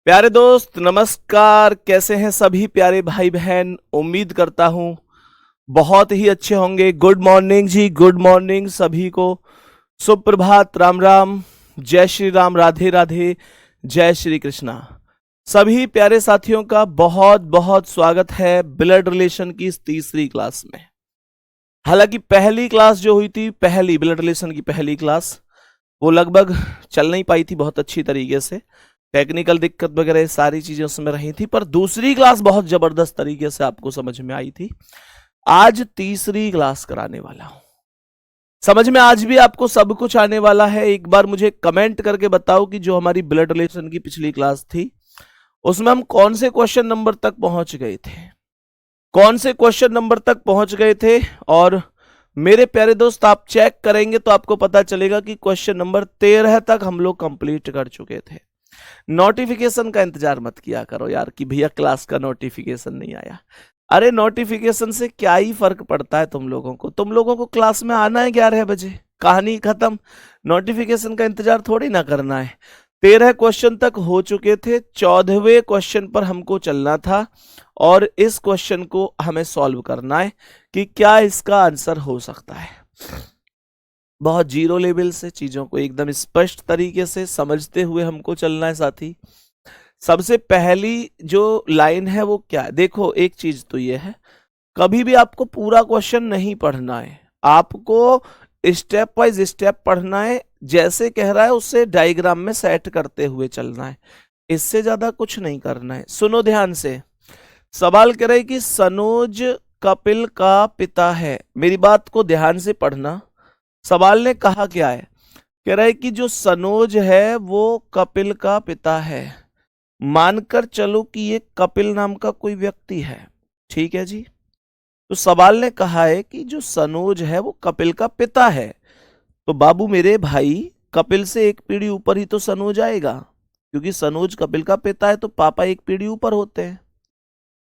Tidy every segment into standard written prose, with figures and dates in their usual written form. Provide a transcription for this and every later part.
प्यारे दोस्त नमस्कार। कैसे हैं सभी प्यारे भाई बहन? उम्मीद करता हूं बहुत ही अच्छे होंगे। गुड मॉर्निंग जी, गुड मॉर्निंग सभी को। सुप्रभात, राम राम, जय श्री राम, राधे राधे, जय श्री कृष्णा। सभी प्यारे साथियों का बहुत बहुत स्वागत है ब्लड रिलेशन की इस तीसरी क्लास में। हालांकि पहली क्लास जो हुई थी, पहली ब्लड रिलेशन की पहली क्लास, वो लगभग चल नहीं पाई थी बहुत अच्छी तरीके से। टेक्निकल दिक्कत वगैरह सारी चीजें उसमें रही थी, पर दूसरी क्लास बहुत जबरदस्त तरीके से आपको समझ में आई थी। आज तीसरी क्लास कराने वाला हूं। समझ में आज भी आपको सब कुछ आने वाला है। एक बार मुझे कमेंट करके बताओ कि जो हमारी ब्लड रिलेशन की पिछली क्लास थी उसमें हम कौन से क्वेश्चन नंबर तक पहुंच गए थे, कौन से क्वेश्चन नंबर तक पहुंच गए थे। और मेरे प्यारे दोस्त, आप चेक करेंगे तो आपको पता चलेगा कि क्वेश्चन नंबर 13 तक हम लोग कंप्लीट कर चुके थे। नोटिफिकेशन का इंतजार मत किया करो यार कि भैया क्लास का नोटिफिकेशन नहीं आया। अरे नोटिफिकेशन से क्या ही फर्क पड़ता है तुम लोगों को? तुम लोगों को क्लास में आना है 11 बजे, कहानी खत्म। नोटिफिकेशन का इंतजार थोड़ी ना करना है। 13 क्वेश्चन तक हो चुके थे, 14वें क्वेश्चन पर हमको चलना था और इस क्वेश्चन को हमें सॉल्व करना है कि क्या इसका आंसर हो सकता है। बहुत जीरो लेवल से चीजों को एकदम स्पष्ट तरीके से समझते हुए हमको चलना है साथी। सबसे पहली जो लाइन है वो क्या है? देखो, एक चीज तो ये है, कभी भी आपको पूरा क्वेश्चन नहीं पढ़ना है, आपको स्टेप बाय स्टेप पढ़ना है। जैसे कह रहा है उससे डायग्राम में सेट करते हुए चलना है, इससे ज्यादा कुछ नहीं करना है। सुनो ध्यान से। सवाल कह रहे कि सनोज कपिल का पिता है। मेरी बात को ध्यान से पढ़ना। सवाल ने कहा क्या है? कह रहा है कि जो सनोज है वो कपिल का पिता है। मानकर चलो कि ये कपिल नाम का कोई व्यक्ति है, ठीक है जी। तो सवाल ने कहा है कि जो सनोज है वो कपिल का पिता है, तो बाबू मेरे भाई, कपिल से एक पीढ़ी ऊपर ही तो सनोज आएगा, क्योंकि सनोज कपिल का पिता है तो पापा एक पीढ़ी ऊपर होते हैं।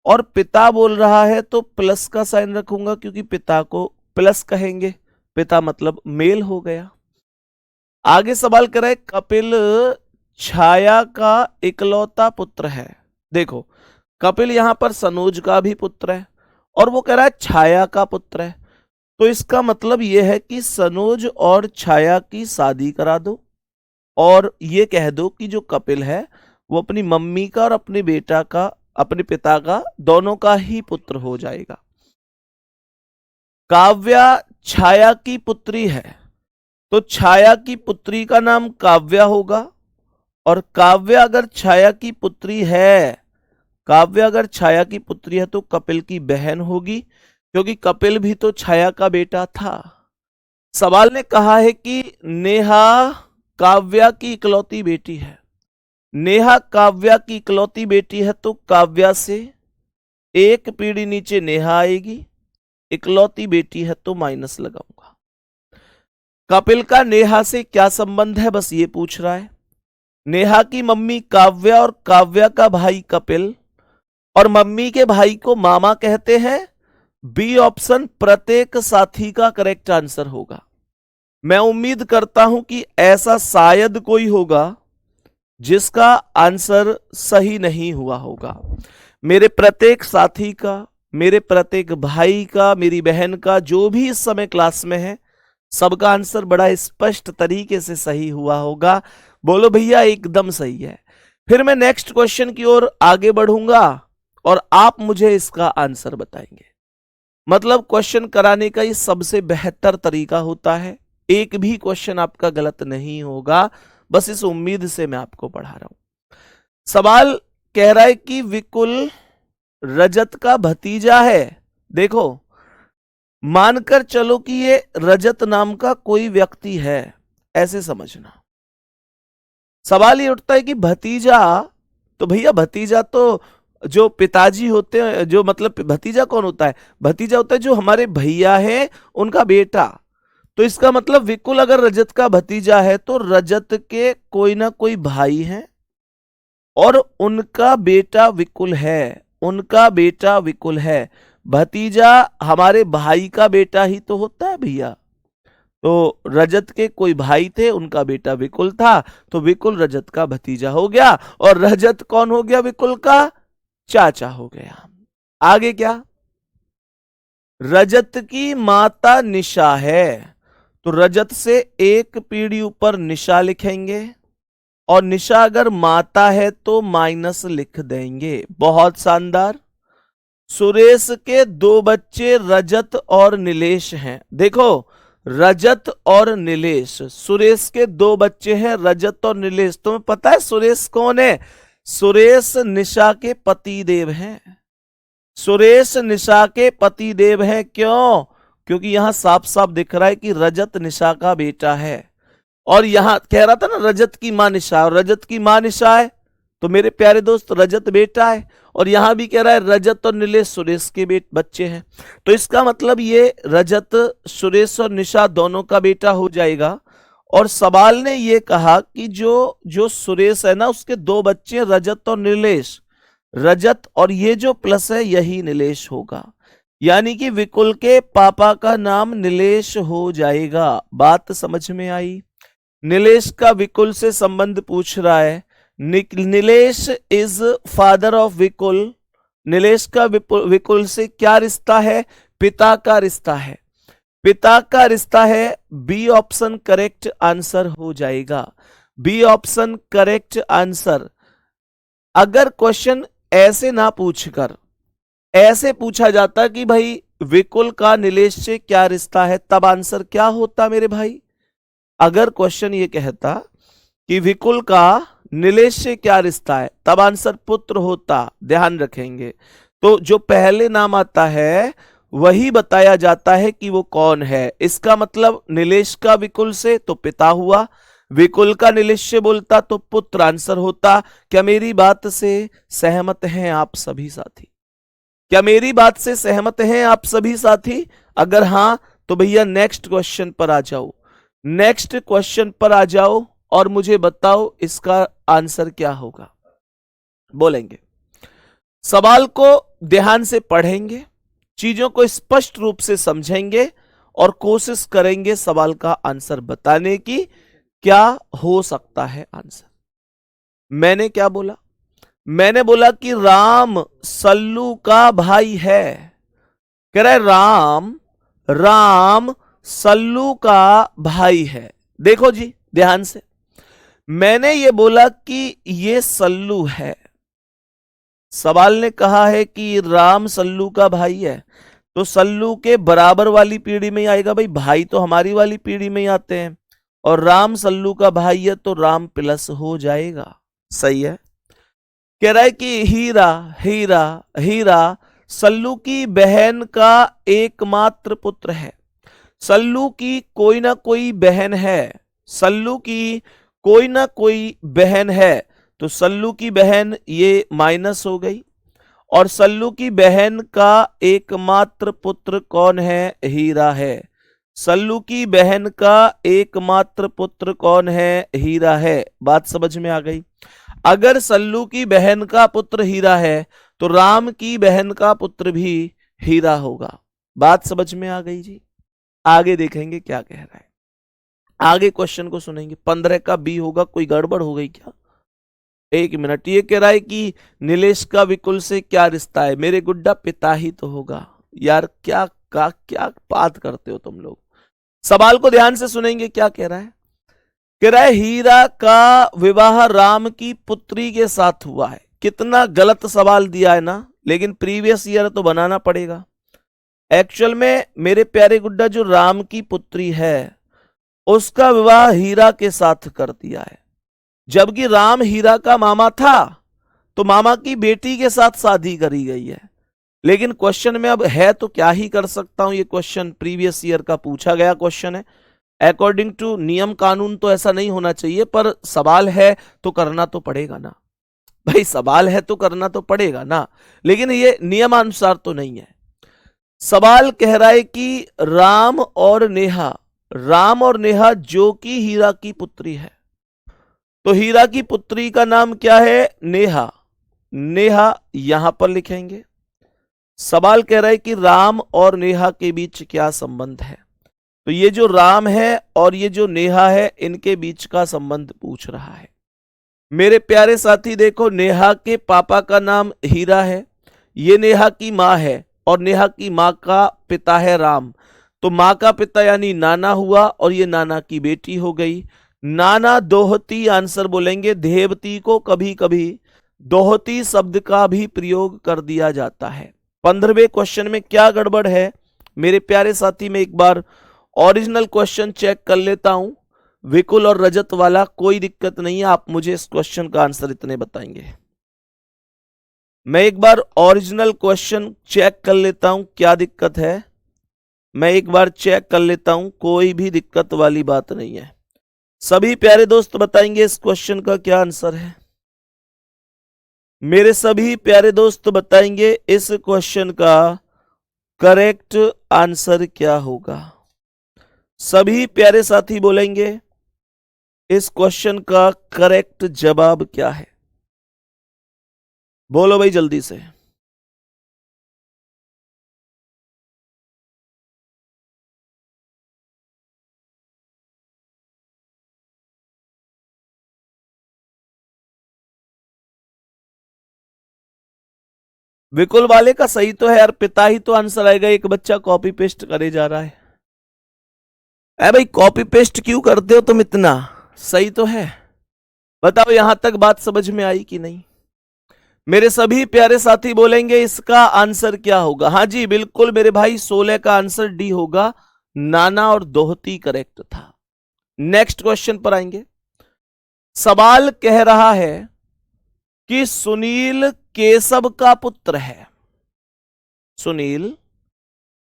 और पिता बोल रहा है तो प्लस का साइन रखूंगा, क्योंकि पिता को प्लस कहेंगे, पिता मतलब मेल हो गया। आगे सवाल कर रहा है कपिल छाया का इकलौता पुत्र है। देखो, कपिल यहां पर सनोज का भी पुत्र है और वो कह रहा है छाया का पुत्र है, तो इसका मतलब यह है कि सनोज और छाया की शादी करा दो और ये कह दो कि जो कपिल है वो अपनी मम्मी का और अपने बेटा का, अपने पिता का, दोनों का ही पुत्र हो जाएगा। काव्या छाया की पुत्री है, तो छाया की पुत्री का नाम काव्या होगा। और काव्या अगर छाया की पुत्री है, काव्या अगर छाया की पुत्री है तो कपिल की बहन होगी, क्योंकि कपिल भी तो छाया का बेटा था। सवाल ने कहा है कि नेहा काव्या की इकलौती बेटी है। नेहा काव्या की इकलौती बेटी है तो काव्या से एक पीढ़ी नीचे नेहा आएगी, इकलौती बेटी है तो माइनस लगाऊंगा। कपिल का नेहा से क्या संबंध है, बस ये पूछ रहा है। नेहा की मम्मी काव्या और काव्या का भाई कपिल, और मम्मी के भाई को मामा कहते हैं। बी ऑप्शन प्रत्येक साथी का करेक्ट आंसर होगा। मैं उम्मीद करता हूं कि ऐसा शायद कोई होगा जिसका आंसर सही नहीं हुआ होगा। मेरे प्रत्येक साथी का, मेरे प्रत्येक भाई का, मेरी बहन का, जो भी इस समय क्लास में है, सबका आंसर बड़ा स्पष्ट तरीके से सही हुआ होगा। बोलो भैया एकदम सही है। फिर मैं नेक्स्ट क्वेश्चन की ओर आगे बढ़ूंगा और आप मुझे इसका आंसर बताएंगे। मतलब क्वेश्चन कराने का ये सबसे बेहतर तरीका होता है, एक भी क्वेश्चन आपका गलत नहीं होगा, बस इस उम्मीद से मैं आपको पढ़ा रहा हूं। सवाल कह रहा है कि विकुल रजत का भतीजा है। देखो, मानकर चलो कि ये रजत नाम का कोई व्यक्ति है, ऐसे समझना। सवाल ये उठता है कि भतीजा, तो भैया भतीजा तो जो पिताजी होते हैं, जो मतलब भतीजा कौन होता है? भतीजा होता है जो हमारे भैया है उनका बेटा। तो इसका मतलब विकुल अगर रजत का भतीजा है तो रजत के कोई ना कोई भाई हैं और उनका बेटा विकुल है, उनका बेटा विकुल है। भतीजा हमारे भाई का बेटा ही तो होता है भैया। तो रजत के कोई भाई थे, उनका बेटा विकुल था, तो विकुल रजत का भतीजा हो गया और रजत कौन हो गया? विकुल का चाचा हो गया। आगे क्या? रजत की माता निशा है, तो रजत से एक पीढ़ी ऊपर निशा लिखेंगे और निशा अगर माता है तो माइनस लिख देंगे। बहुत शानदार। सुरेश के दो बच्चे रजत और नीलेश हैं। देखो, रजत और नीलेश, सुरेश के दो बच्चे हैं रजत और नीलेश। तुम्हें पता है सुरेश कौन है? सुरेश निशा के पति देव हैं। सुरेश निशा के पति देव हैं। क्यों? क्योंकि यहां साफ साफ दिख रहा है कि रजत निशा का बेटा है। और यहां कह रहा था ना रजत की मां निशा, और रजत की मां निशा है, तो मेरे प्यारे दोस्त रजत बेटा है। और यहां भी कह रहा है रजत और नीलेश सुरेश के बच्चे हैं, तो इसका मतलब ये रजत सुरेश और निशा दोनों का बेटा हो जाएगा। और सवाल ने ये कहा कि जो सुरेश है ना, उसके दो बच्चे रजत और नीलेश, रजत और ये जो प्लस है यही नीलेश होगा, यानी कि विकुल के पापा का नाम नीलेश हो जाएगा। बात समझ में आई? नीलेश का विकुल से संबंध पूछ रहा है। Nilesh is father of Vikul. Nilesh का विकुल से क्या रिश्ता है? पिता का रिश्ता है। पिता का रिश्ता है। बी ऑप्शन करेक्ट आंसर हो जाएगा। B option correct answer. अगर क्वेश्चन ऐसे ना पूछकर ऐसे पूछा जाता कि भाई विकुल का नीलेश से क्या रिश्ता है, तब आंसर क्या होता मेरे भाई? अगर क्वेश्चन ये कहता कि विकुल का नीलेश से क्या रिश्ता है, तब आंसर पुत्र होता। ध्यान रखेंगे। तो जो पहले नाम आता है वही बताया जाता है कि वो कौन है। इसका मतलब नीलेश का विकुल से तो पिता हुआ, विकुल का नीलेश से बोलता तो पुत्र आंसर होता। क्या मेरी बात से सहमत हैं आप सभी साथी? क्या मेरी बात से सहमत हैं आप सभी साथी? अगर हां तो भैया नेक्स्ट क्वेश्चन पर आ जाओ। नेक्स्ट क्वेश्चन पर आ जाओ और मुझे बताओ इसका आंसर क्या होगा। बोलेंगे, सवाल को ध्यान से पढ़ेंगे, चीजों को स्पष्ट रूप से समझेंगे और कोशिश करेंगे सवाल का आंसर बताने की। क्या हो सकता है आंसर? मैंने क्या बोला? मैंने बोला कि राम सल्लू का भाई है। कह रहा है राम सल्लू का भाई है। देखो जी ध्यान से, मैंने ये बोला कि ये सल्लू है। सवाल ने कहा है कि राम सल्लू का भाई है, तो सल्लू के बराबर वाली पीढ़ी में ही आएगा। भाई भाई तो हमारी वाली पीढ़ी में ही आते हैं, और राम सल्लू का भाई है तो राम प्लस हो जाएगा। सही है। कह रहा है कि हीरा हीरा हीरा सल्लू की बहन का एकमात्र पुत्र है। सल्लू की कोई ना कोई बहन है। सल्लू की कोई ना कोई बहन है, तो सल्लू की बहन ये माइनस हो गई। और सल्लू की बहन का एकमात्र पुत्र कौन है? हीरा है। सल्लू की बहन का एकमात्र पुत्र कौन है? हीरा है। बात समझ में आ गई? अगर सल्लू की बहन का पुत्र हीरा है तो राम की बहन का पुत्र भी हीरा होगा। बात समझ में आ गई जी? आगे देखेंगे क्या कह रहा है। आगे क्वेश्चन को सुनेंगे। 15 का बी होगा। कोई गड़बड़ हो गई क्या? एक मिनट। ये कह रहा है कि नीलेश का विकुल से क्या रिश्ता है? मेरे गुड्डा पिता ही तो होगा। यार क्या बात करते हो तुम लोग। सवाल को ध्यान से सुनेंगे क्या कह रहा है। कह रहा है हीरा का विवाह राम की पुत्री के साथ हुआ है। कितना गलत सवाल दिया है ना, लेकिन प्रीवियस ईयर तो बनाना पड़ेगा। एक्चुअल में मेरे प्यारे गुड्डा जो राम की पुत्री है उसका विवाह हीरा के साथ कर दिया है, जबकि राम हीरा का मामा था तो मामा की बेटी के साथ शादी करी गई है। लेकिन क्वेश्चन में अब है तो क्या ही कर सकता हूं। ये क्वेश्चन प्रीवियस ईयर का पूछा गया क्वेश्चन है। अकॉर्डिंग टू नियम कानून तो ऐसा नहीं होना चाहिए, पर सवाल है तो करना तो पड़ेगा ना भाई। सवाल है तो करना तो पड़ेगा ना, लेकिन ये नियमानुसार तो नहीं है। सवाल कह रहा है कि राम और नेहा जो कि हीरा की पुत्री है, तो हीरा की पुत्री का नाम क्या है? नेहा। नेहा यहां पर लिखेंगे। सवाल कह रहा है कि राम और नेहा के बीच क्या संबंध है। तो ये जो राम है और ये जो नेहा है, इनके बीच का संबंध पूछ रहा है। मेरे प्यारे साथी देखो, नेहा के पापा का नाम हीरा है, ये नेहा की माँ है और नेहा की माँ का पिता है राम। तो माँ का पिता यानी नाना हुआ और ये नाना की बेटी हो गई। नाना दोहती आंसर बोलेंगे। देवती को कभी कभी दोहती शब्द का भी प्रयोग कर दिया जाता है। 15वें क्वेश्चन में क्या गड़बड़ है मेरे प्यारे साथी, में एक बार ओरिजिनल क्वेश्चन चेक कर लेता हूं। विकुल और रजत वाला कोई दिक्कत नहीं है, आप मुझे इस क्वेश्चन का आंसर इतने बताएंगे। मैं एक बार ओरिजिनल क्वेश्चन चेक कर लेता हूं, क्या दिक्कत है मैं एक बार चेक कर लेता हूं, कोई भी दिक्कत वाली बात नहीं है। सभी प्यारे दोस्त बताएंगे इस क्वेश्चन का क्या आंसर है। मेरे सभी प्यारे दोस्त बताएंगे इस क्वेश्चन का करेक्ट आंसर क्या होगा। सभी प्यारे साथी बोलेंगे इस क्वेश्चन का करेक्ट जवाब क्या है। बोलो भाई जल्दी से। विकुल वाले का सही तो है यार, पिता ही तो आंसर आएगा। एक बच्चा कॉपी पेस्ट करे जा रहा है। अरे भाई कॉपी पेस्ट क्यों करते हो तुम इतना, सही तो है। बताओ यहां तक बात समझ में आई कि नहीं। मेरे सभी प्यारे साथी बोलेंगे इसका आंसर क्या होगा। हाँ जी बिल्कुल मेरे भाई, 16 का आंसर डी होगा। नाना और दोहती करेक्ट था। नेक्स्ट क्वेश्चन पर आएंगे। सवाल कह रहा है कि सुनील केशव का पुत्र है। सुनील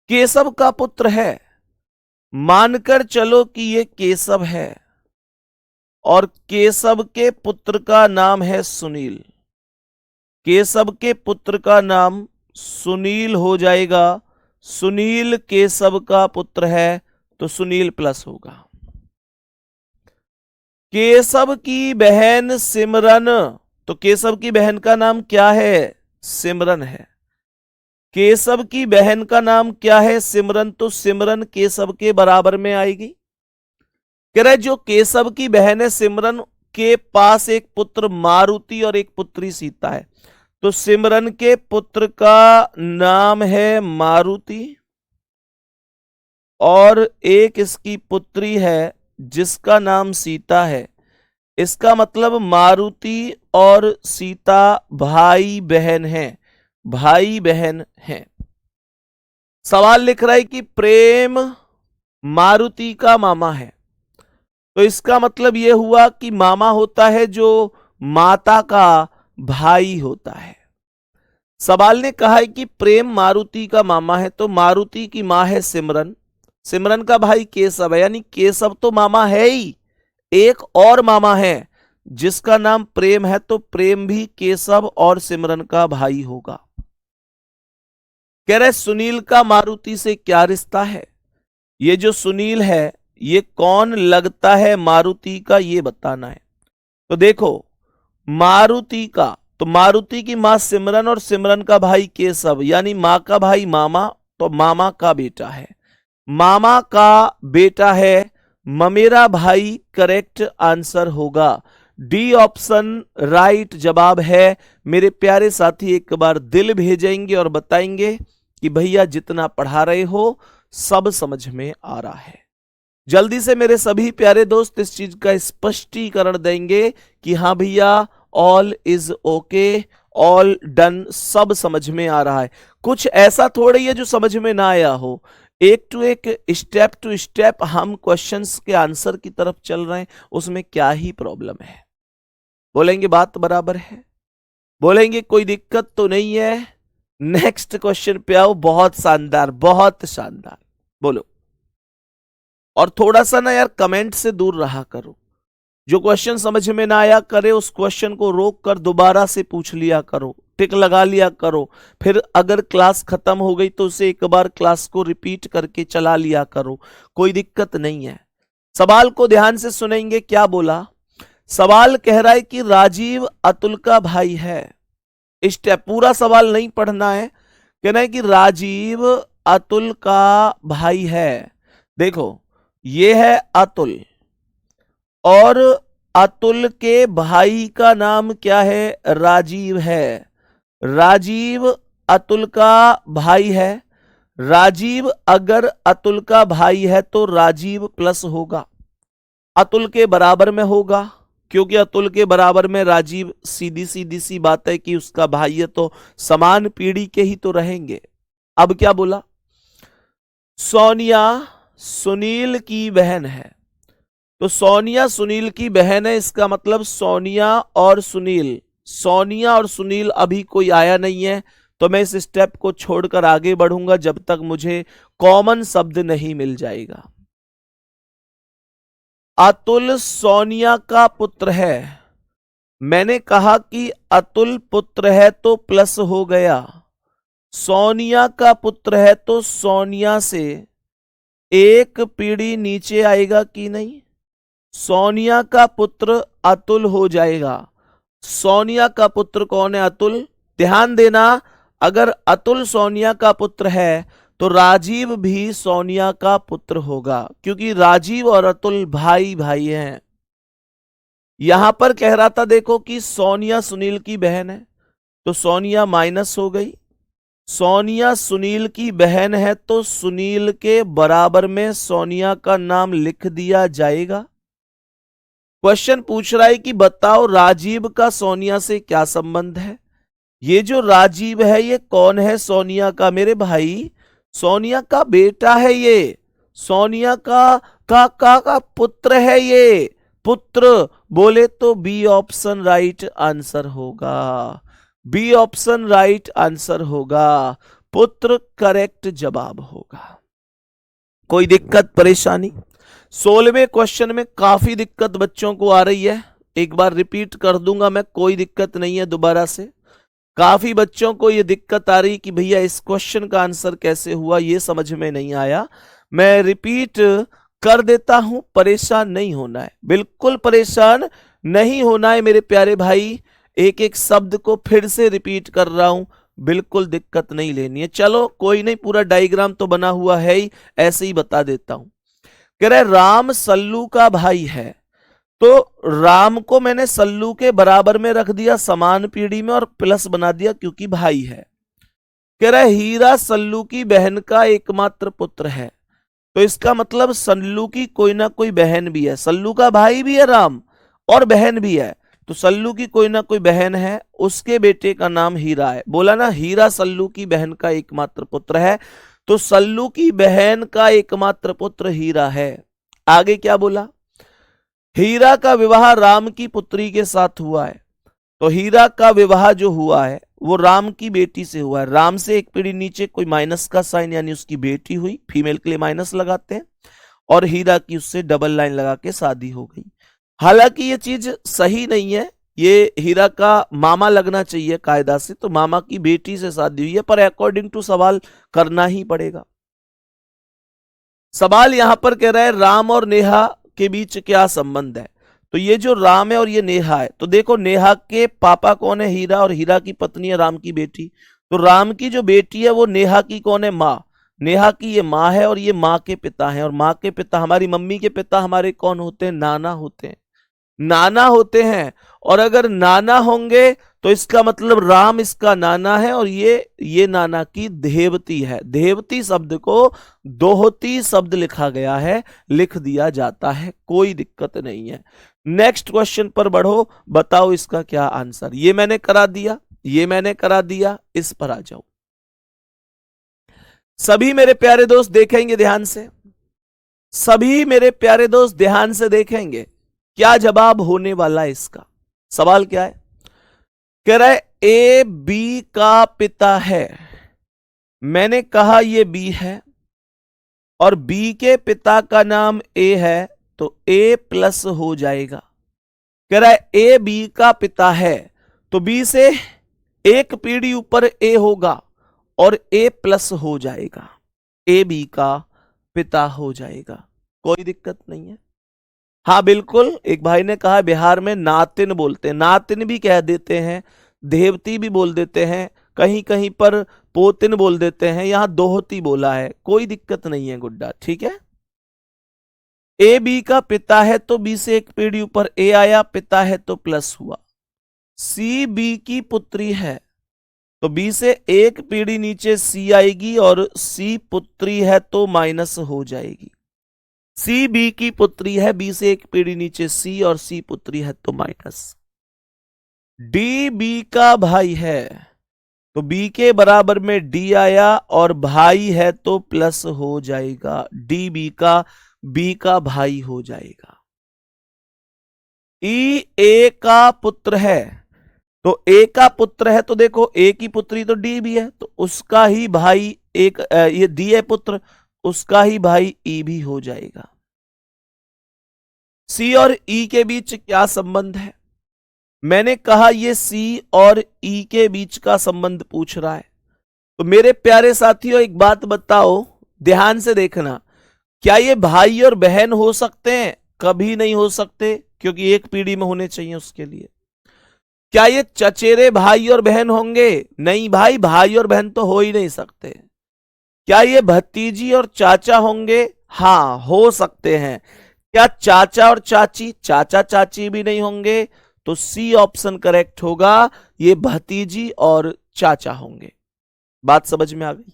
केशव का पुत्र है, मानकर चलो कि ये केशव है और केशव के पुत्र का नाम है सुनील। केशव के पुत्र का नाम सुनील हो जाएगा। सुनील केशव का पुत्र है तो सुनील प्लस होगा। केशव की बहन सिमरन, तो केशव की बहन का नाम क्या है, सिमरन है। केशव की बहन का नाम क्या है, सिमरन, तो सिमरन केशव के बराबर में आएगी। कह रहे जो केशव की बहन है सिमरन के पास एक पुत्र मारुति और एक पुत्री सीता है, तो सिमरन के पुत्र का नाम है मारुति और एक इसकी पुत्री है जिसका नाम सीता है। इसका मतलब मारुति और सीता भाई बहन हैं, भाई बहन हैं। सवाल लिख रहा है कि प्रेम मारुति का मामा है, तो इसका मतलब यह हुआ कि मामा होता है जो माता का भाई होता है। सवाल ने कहा है कि प्रेम मारुति का मामा है, तो मारुति की मां है सिमरन, सिमरन का भाई केशव है, यानी केशव तो मामा है ही, एक और मामा है जिसका नाम प्रेम है, तो प्रेम भी केशव और सिमरन का भाई होगा। कह रहे सुनील का मारुति से क्या रिश्ता है, ये जो सुनील है ये कौन लगता है मारुति का, ये बताना है। तो देखो मारुति का, तो मारुति की मां सिमरन और सिमरन का भाई केशव, यानी मां का भाई मामा, तो मामा का बेटा है, मामा का बेटा है, ममेरा भाई करेक्ट आंसर होगा। डी ऑप्शन राइट जवाब है। मेरे प्यारे साथी एक बार दिल भेजेंगे और बताएंगे कि भैया जितना पढ़ा रहे हो सब समझ में आ रहा है। जल्दी से मेरे सभी प्यारे दोस्त इस चीज का स्पष्टीकरण देंगे कि हाँ भैया all is okay, all done, सब समझ में आ रहा है। कुछ ऐसा थोड़ी है जो समझ में ना आया हो, एक टू स्टेप हम क्वेश्चंस के आंसर की तरफ चल रहे हैं, उसमें क्या ही प्रॉब्लम है। बोलेंगे बात बराबर है, बोलेंगे कोई दिक्कत तो नहीं है। नेक्स्ट क्वेश्चन पे आओ, बहुत शानदार बहुत शानदार, बोलो। और थोड़ा सा ना यार कमेंट से दूर रहा करो, जो क्वेश्चन समझ में ना आया करे उस क्वेश्चन को रोक कर दोबारा से पूछ लिया करो, टिक लगा लिया करो, फिर अगर क्लास खत्म हो गई तो उसे एक बार क्लास को रिपीट करके चला लिया करो, कोई दिक्कत नहीं है। सवाल को ध्यान से सुनेंगे, क्या बोला। सवाल कह रहा है कि राजीव अतुल का भाई है। स्टेप पूरा सवाल नहीं पढ़ना है, कहना है कि राजीव अतुल का भाई है। देखो ये है अतुल, और अतुल के भाई का नाम क्या है? राजीव है। राजीव अतुल का भाई है। राजीव अगर अतुल का भाई है तो राजीव प्लस होगा, अतुल के बराबर में होगा, क्योंकि अतुल के बराबर में राजीव, सीधी सीधी सी बात है कि उसका भाई है तो समान पीढ़ी के ही तो रहेंगे। अब क्या बोला? सोनिया सुनील की बहन है, तो सोनिया सुनील की बहन है, इसका मतलब सोनिया और सुनील, सोनिया और सुनील अभी कोई आया नहीं है, तो मैं इस स्टेप को छोड़कर आगे बढ़ूंगा जब तक मुझे कॉमन शब्द नहीं मिल जाएगा। अतुल सोनिया का पुत्र है, मैंने कहा कि अतुल पुत्र है तो प्लस हो गया, सोनिया का पुत्र है तो सोनिया से एक पीढ़ी नीचे आएगा कि नहीं? सोनिया का पुत्र अतुल हो जाएगा। सोनिया का पुत्र कौन है? अतुल। ध्यान देना, अगर अतुल सोनिया का पुत्र है तो राजीव भी सोनिया का पुत्र होगा, क्योंकि राजीव और अतुल भाई भाई हैं। यहां पर कह रहा था देखो कि सोनिया सुनील की बहन है, तो सोनिया माइनस हो गई। सोनिया सुनील की बहन है तो सुनील के बराबर में सोनिया का नाम लिख दिया जाएगा। क्वेश्चन पूछ रहा है कि बताओ राजीव का सोनिया से क्या संबंध है? ये जो राजीव है ये कौन है? सोनिया का, मेरे भाई सोनिया का बेटा है, ये सोनिया का पुत्र है, ये पुत्र बोले तो बी ऑप्शन राइट आंसर होगा, बी ऑप्शन राइट आंसर होगा, पुत्र करेक्ट जवाब होगा। कोई दिक्कत परेशानी? 16वें क्वेश्चन में काफी दिक्कत बच्चों को आ रही है, एक बार रिपीट कर दूंगा मैं, कोई दिक्कत नहीं है दोबारा से। काफी बच्चों को यह दिक्कत आ रही कि भैया इस क्वेश्चन का आंसर कैसे हुआ, ये समझ में नहीं आया। मैं रिपीट कर देता हूं, परेशान नहीं होना है, बिल्कुल परेशान नहीं होना है मेरे प्यारे भाई। एक एक शब्द को फिर से रिपीट कर रहा हूं, बिल्कुल दिक्कत नहीं लेनी है। चलो कोई नहीं, पूरा डायग्राम तो बना हुआ है ही, ऐसे ही बता देता हूं। कह रहे राम सल्लू का भाई है, तो राम को मैंने सल्लू के बराबर में रख दिया समान पीढ़ी में और प्लस बना दिया क्योंकि भाई है। कह रहा है हीरा सल्लू की बहन का एकमात्र पुत्र है, तो इसका मतलब सल्लू की कोई ना कोई बहन भी है, सल्लू का भाई भी है राम और बहन भी है, तो सल्लू की कोई ना कोई बहन है, उसके बेटे का नाम हीरा है। बोला ना हीरा सल्लू की बहन का एकमात्र पुत्र है, तो सल्लू की बहन का एकमात्र पुत्र हीरा है। आगे क्या बोला? हीरा का विवाह राम की पुत्री के साथ हुआ है, तो हीरा का विवाह जो हुआ है वो राम की बेटी से हुआ है। राम से एक पीढ़ी नीचे कोई माइनस का साइन यानी उसकी बेटी हुई, फीमेल के लिए माइनस लगाते हैं, और हीरा की उससे डबल लाइन लगा के शादी हो गई। हालांकि ये चीज सही नहीं है, ये हीरा का मामा लगना चाहिए कायदा से, तो मामा की बेटी से शादी हुई है, पर अकॉर्डिंग टू सवाल करना ही पड़ेगा। सवाल यहां पर कह रहा है राम और नेहा के बीच क्या संबंध है, तो ये जो राम है और ये नेहा है, तो देखो नेहा के पापा कौन है? हीरा, और हीरा की पत्नी है राम की बेटी, तो राम की जो बेटी है वो नेहा की कौन है? माँ। नेहा की ये माँ है और ये माँ के पिता हैं, और माँ के पिता हमारी मम्मी के पिता हमारे कौन होते हैं? नाना होते हैं, नाना होते हैं। और अगर नाना होंगे तो इसका मतलब राम इसका नाना है और ये नाना की देवती है। देवती शब्द को दोहती शब्द लिखा गया है, लिख दिया जाता है, कोई दिक्कत नहीं है। नेक्स्ट क्वेश्चन पर बढ़ो, बताओ इसका क्या आंसर। ये मैंने करा दिया, ये मैंने करा दिया, इस पर आ जाओ। सभी मेरे प्यारे दोस्त देखेंगे ध्यान से, सभी मेरे प्यारे दोस्त ध्यान से देखेंगे क्या जवाब होने वाला है इसका। सवाल क्या है? कह रहा है ए बी का पिता है, मैंने कहा ये बी है और बी के पिता का नाम ए है, तो ए प्लस हो जाएगा। कह रहा है ए बी का पिता है, तो बी से एक पीढ़ी ऊपर ए होगा और ए प्लस हो जाएगा, ए बी का पिता हो जाएगा, कोई दिक्कत नहीं है। हाँ बिल्कुल, एक भाई ने कहा बिहार में नातिन बोलते हैं, नातिन भी कह देते हैं, देवती भी बोल देते हैं, कहीं कहीं पर पोतिन बोल देते हैं, यहां दोहती बोला है, कोई दिक्कत नहीं है गुड्डा, ठीक है। ए बी का पिता है तो बी से एक पीढ़ी ऊपर ए आया, पिता है तो प्लस हुआ। सी बी की पुत्री है तो बी से एक पीढ़ी नीचे सी आएगी और सी पुत्री है तो माइनस हो जाएगी। सी बी की पुत्री है, बी से एक पीढ़ी नीचे सी और सी पुत्री है तो माइनस। डी बी का भाई है तो बी के बराबर में डी आया और भाई है तो प्लस हो जाएगा। डी बी का भाई हो जाएगा। ई ए का पुत्र है तो ए का पुत्र है तो देखो ए की पुत्री तो डी भी है तो उसका ही भाई एक ये डी है पुत्र, उसका ही भाई ई भी हो जाएगा। सी और ई के बीच क्या संबंध है? मैंने कहा ये सी और ई के बीच का संबंध पूछ रहा है। तो मेरे प्यारे साथियों एक बात बताओ, ध्यान से देखना, क्या ये भाई और बहन हो सकते हैं? कभी नहीं हो सकते, क्योंकि एक पीढ़ी में होने चाहिए उसके लिए। क्या ये चचेरे भाई और बहन होंगे? नहीं भाई, भाई और बहन तो हो ही नहीं सकते। क्या ये भतीजी और चाचा होंगे? हाँ, हो सकते हैं। क्या चाचा और चाची? चाचा चाची भी नहीं होंगे, तो सी ऑप्शन करेक्ट होगा, ये भतीजी और चाचा होंगे। बात समझ में आ गई?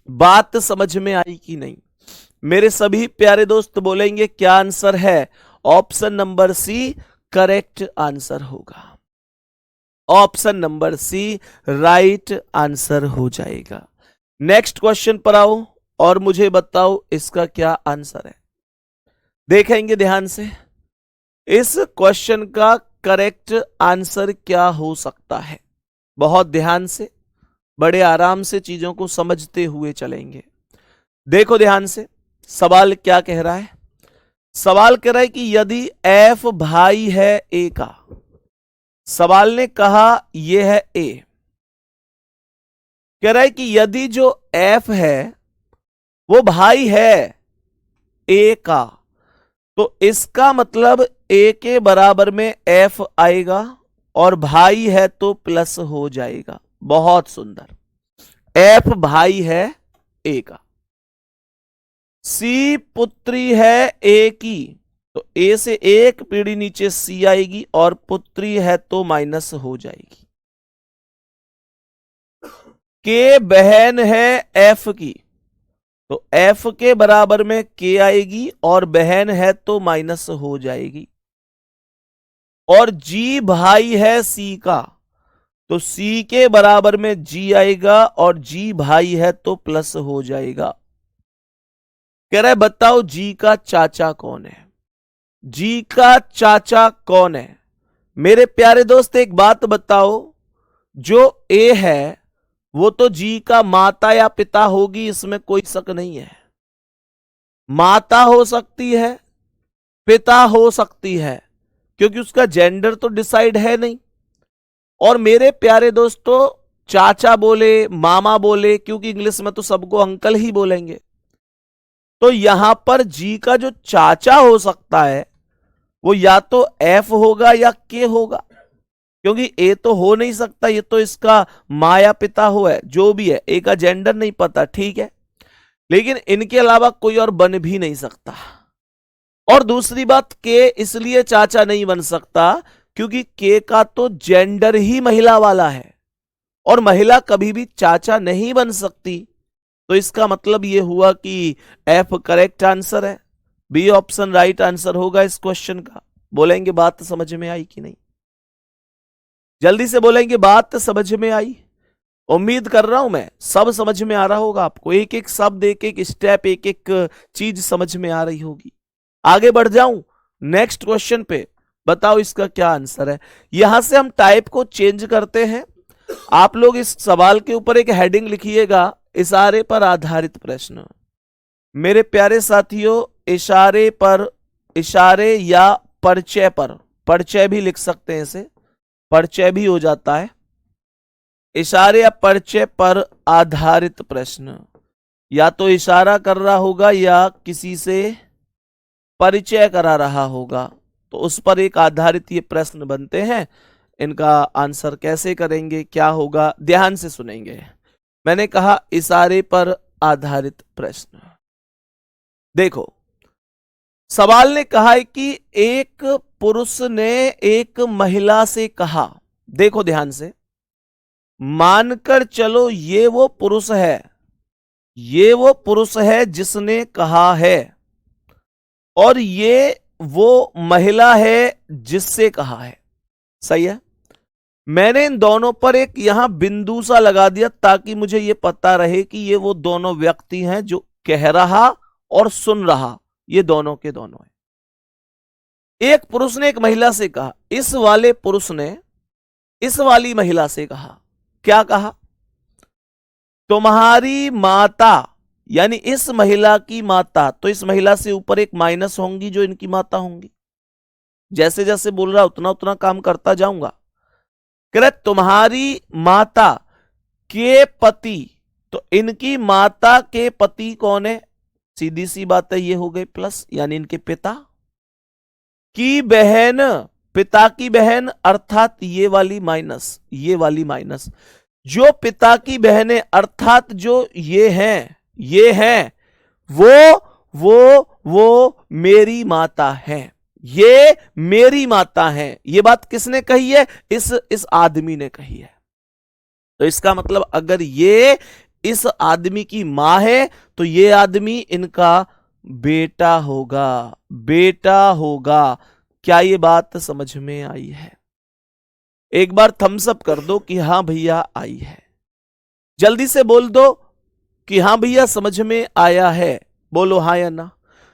बात समझ में आई कि नहीं? मेरे सभी प्यारे दोस्त बोलेंगे क्या आंसर है? Option number C correct answer होगा। Option number C right answer हो जाएगा। नेक्स्ट क्वेश्चन पर आओ और मुझे बताओ इसका क्या आंसर है। देखेंगे ध्यान से, इस क्वेश्चन का करेक्ट आंसर क्या हो सकता है। बहुत ध्यान से, बड़े आराम से चीजों को समझते हुए चलेंगे। देखो ध्यान से, सवाल क्या कह रहा है? सवाल कह रहा है कि यदि एफ भाई है ए का, सवाल ने कहा यह है ए, कह रहा है कि यदि जो एफ है वो भाई है ए का, तो इसका मतलब ए के बराबर में एफ आएगा और भाई है तो प्लस हो जाएगा। बहुत सुंदर। एफ भाई है ए का, सी पुत्री है ए की, तो ए से एक पीढ़ी नीचे सी आएगी और पुत्री है तो माइनस हो जाएगी। के बहन है एफ की, तो एफ के बराबर में के आएगी और बहन है तो माइनस हो जाएगी। और जी भाई है सी का, तो सी के बराबर में जी आएगा और जी भाई है तो प्लस हो जाएगा। कह रहा है बताओ जी का चाचा कौन है? जी का चाचा कौन है? मेरे प्यारे दोस्त एक बात बताओ, जो ए है वो तो जी का माता या पिता होगी, इसमें कोई शक नहीं है। माता हो सकती है, पिता हो सकती है, क्योंकि उसका जेंडर तो डिसाइड है नहीं। और मेरे प्यारे दोस्तों, चाचा बोले मामा बोले, क्योंकि इंग्लिश में तो सबको अंकल ही बोलेंगे, तो यहां पर जी का जो चाचा हो सकता है वो या तो एफ होगा या के होगा, क्योंकि ए तो हो नहीं सकता, ये तो इसका माँ या पिता हो है, जो भी है। ए का जेंडर नहीं पता, ठीक है, लेकिन इनके अलावा कोई और बन भी नहीं सकता। और दूसरी बात, के इसलिए चाचा नहीं बन सकता क्योंकि के का तो जेंडर ही महिला वाला है और महिला कभी भी चाचा नहीं बन सकती। तो इसका मतलब यह हुआ कि एफ करेक्ट आंसर है, बी ऑप्शन राइट आंसर होगा इस क्वेश्चन का। बोलेंगे बात समझ में आई कि नहीं? जल्दी से बोलेंगे बात समझ में आई। उम्मीद कर रहा हूं मैं सब समझ में आ रहा होगा आपको, एक एक शब्द, एक एक स्टेप, एक एक चीज समझ में आ रही होगी। आगे बढ़ जाऊं नेक्स्ट क्वेश्चन पे, बताओ इसका क्या आंसर है। यहां से हम टाइप को चेंज करते हैं। आप लोग इस सवाल के ऊपर एक हेडिंग लिखिएगा, इशारे पर आधारित प्रश्न। मेरे प्यारे साथियों, इशारे पर, इशारे या परिचय पर, परिचय भी लिख सकते हैं इसे, परिचय भी हो जाता है। इशारे या परिचय पर आधारित प्रश्न, या तो इशारा कर रहा होगा या किसी से परिचय करा रहा होगा, तो उस पर एक आधारित ये प्रश्न बनते हैं। इनका आंसर कैसे करेंगे, क्या होगा, ध्यान से सुनेंगे। मैंने कहा इशारे पर आधारित प्रश्न। देखो, सवाल ने कहा है कि एक पुरुष ने एक महिला से कहा, देखो ध्यान से, मानकर चलो ये वो पुरुष है, ये वो पुरुष है जिसने कहा है, और ये वो महिला है जिससे कहा है। सही है। मैंने इन दोनों पर एक यहां बिंदु सा लगा दिया ताकि मुझे यह पता रहे कि ये वो दोनों व्यक्ति हैं जो कह रहा और सुन रहा, ये दोनों के दोनों हैं। एक पुरुष ने एक महिला से कहा, इस वाले पुरुष ने इस वाली महिला से कहा, क्या कहा? तुम्हारी माता, यानी इस महिला की माता, तो इस महिला से ऊपर एक माइनस होंगी जो इनकी माता होंगी। जैसे जैसे बोल रहा उतना उतना काम करता जाऊंगा। कह रहा तुम्हारी माता के पति, तो इनकी माता के पति कौन है? सीधी सी बात है, ये हो गए प्लस, यानी इनके पिता की बहन, पिता की बहन अर्थात ये वाली माइनस, ये वाली माइनस। जो पिता की बहनें अर्थात जो ये हैं वो मेरी माता हैं, ये मेरी माता हैं। ये बात किसने कही है? इस आदमी ने कही है। तो इसका मतलब अगर ये इस आदमी की मां है तो ये आदमी इनका बेटा होगा, बेटा होगा। क्या ये बात समझ में आई है? एक बार थम्स अप कर दो कि हां भैया आई है। जल्दी से बोल दो कि हां भैया समझ में आया है, बोलो हां या ना।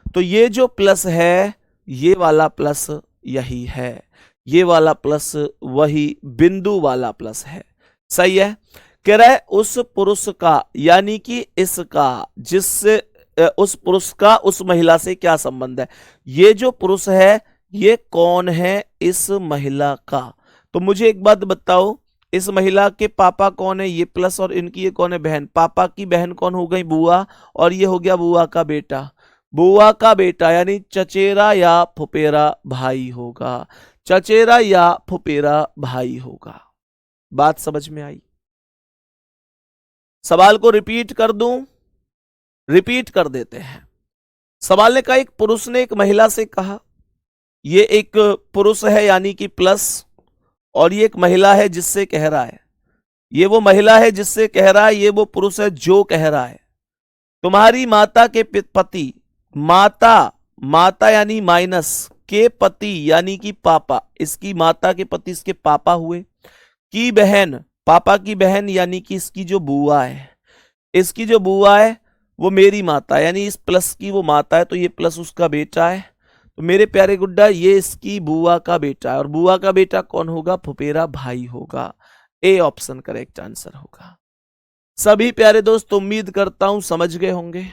तो ये जो प्लस है, ये वाला प्लस यही है, ये वाला प्लस वही बिंदु वाला प्लस है। सही है। कह रहा है उस पुरुष का, यानी कि इसका, जिससे उस पुरुष का उस महिला से क्या संबंध है? ये जो पुरुष है ये कौन है? इस महिला का। तो मुझे एक बात बताओ, इस महिला के पापा कौन है? ये प्लस, और इनकी ये कौन है? बहन। पापा की बहन कौन हो गई? बुआ, और ये हो गया बुआ का बेटा। बुआ का बेटा यानी चचेरा या फुपेरा भाई होगा, चचेरा या फुपेरा भाई होगा। बात समझ में आई? सवाल को रिपीट कर दूं? रिपीट कर देते हैं। सवाल ने कहा एक पुरुष ने एक महिला से कहा, ये एक पुरुष है यानी कि प्लस, और ये एक महिला है जिससे कह रहा है, ये वो महिला है जिससे कह रहा है, ये वो पुरुष है जो कह रहा है। तुम्हारी माता के पति, माता, माता यानी माइनस, के पति यानी कि पापा, इसकी माता के पति इसके पापा हुए, की बहन, पापा की बहन यानी कि इसकी जो बुआ है, इसकी जो बुआ है वो मेरी माता, यानी इस प्लस की वो माता है, तो ये प्लस उसका बेटा है। तो मेरे प्यारे गुड्डा ये इसकी बुआ का बेटा है, और बुआ का बेटा कौन होगा? फुपेरा भाई होगा। ए ऑप्शन करेक्ट आंसर होगा। सभी प्यारे दोस्त उम्मीद करता हूं समझ गए होंगे।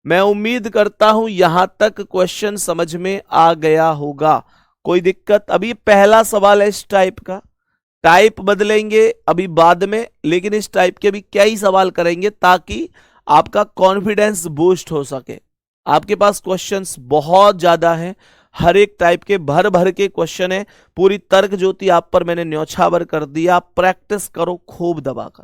मैं उम्मीद करता हूं यहां तक क्वेश्चन समझ में आ गया होगा। कोई दिक्कत? अभी पहला सवाल है इस टाइप का, टाइप बदलेंगे अभी बाद में, लेकिन इस टाइप के भी कई सवाल करेंगे ताकि आपका कॉन्फिडेंस बूस्ट हो सके। आपके पास क्वेश्चंस बहुत ज्यादा हैं, हर एक टाइप के भर भर के क्वेश्चन है। पूरी तर्क ज्योति आप पर मैंने न्यौछावर कर दिया। प्रैक्टिस करो खूब दबाकर,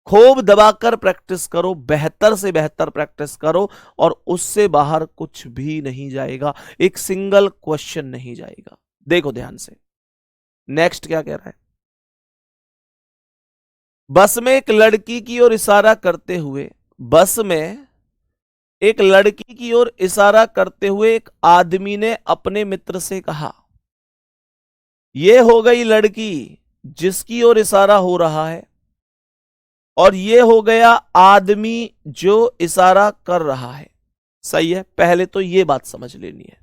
खूब दबाकर प्रैक्टिस करो, बेहतर से बेहतर प्रैक्टिस करो, और उससे बाहर कुछ भी नहीं जाएगा, एक सिंगल क्वेश्चन नहीं जाएगा। देखो ध्यान से, नेक्स्ट क्या कह रहा है? बस में एक लड़की की ओर इशारा करते हुए, बस में एक लड़की की ओर इशारा करते हुए एक आदमी ने अपने मित्र से कहा, यह हो गई लड़की जिसकी ओर इशारा हो रहा है, और यह हो गया आदमी जो इशारा कर रहा है। सही है। पहले तो यह बात समझ लेनी है,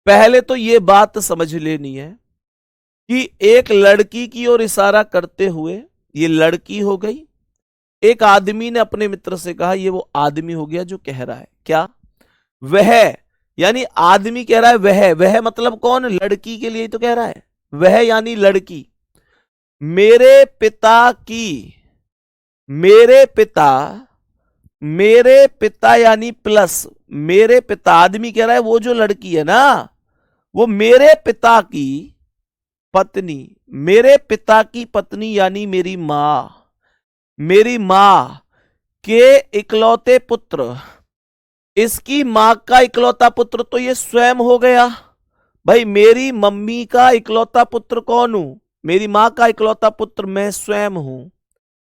पहले तो यह बात समझ लेनी है कि एक लड़की की ओर इशारा करते हुए ये लड़की हो गई, एक आदमी ने अपने मित्र से कहा, ये वो आदमी हो गया जो कह रहा है। क्या? वह, यानी आदमी कह रहा है वह मतलब कौन? लड़की के लिए तो कह रहा है, वह यानी लड़की। मेरे पिता की, मेरे पिता यानी प्लस, मेरे पिता, आदमी कह रहा है वो जो लड़की है ना, वो मेरे पिता की पत्नी, मेरे पिता की पत्नी यानी मेरी मां, मेरी मां के इकलौते पुत्र, इसकी मां का इकलौता पुत्र तो ये स्वयं हो गया। भाई मेरी मम्मी का इकलौता पुत्र कौन हूं? मेरी मां का इकलौता पुत्र मैं स्वयं हूं।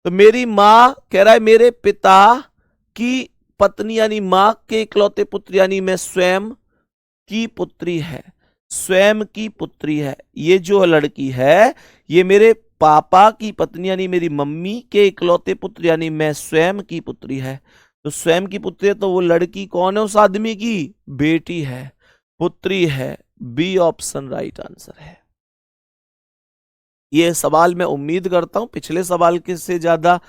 तो मेरी मां कह रहा है मेरे पिता की पत्नी यानी मां के इकलौते पुत्र यानी मैं स्वयं की पुत्री है, स्वयं की पुत्री है। ये जो लड़की है ये मेरे पापा की पत्नी यानी मेरी मम्मी के इकलौते पुत्र यानी मैं स्वयं की पुत्री है। तो स्वयं की पुत्री है तो वो लड़की कौन है? उस आदमी की बेटी है, पुत्री है। बी ऑप्शन राइट आंसर है। ये सवाल मैं उम्मीद करता हूं पिछले सवाल के से ज्यादा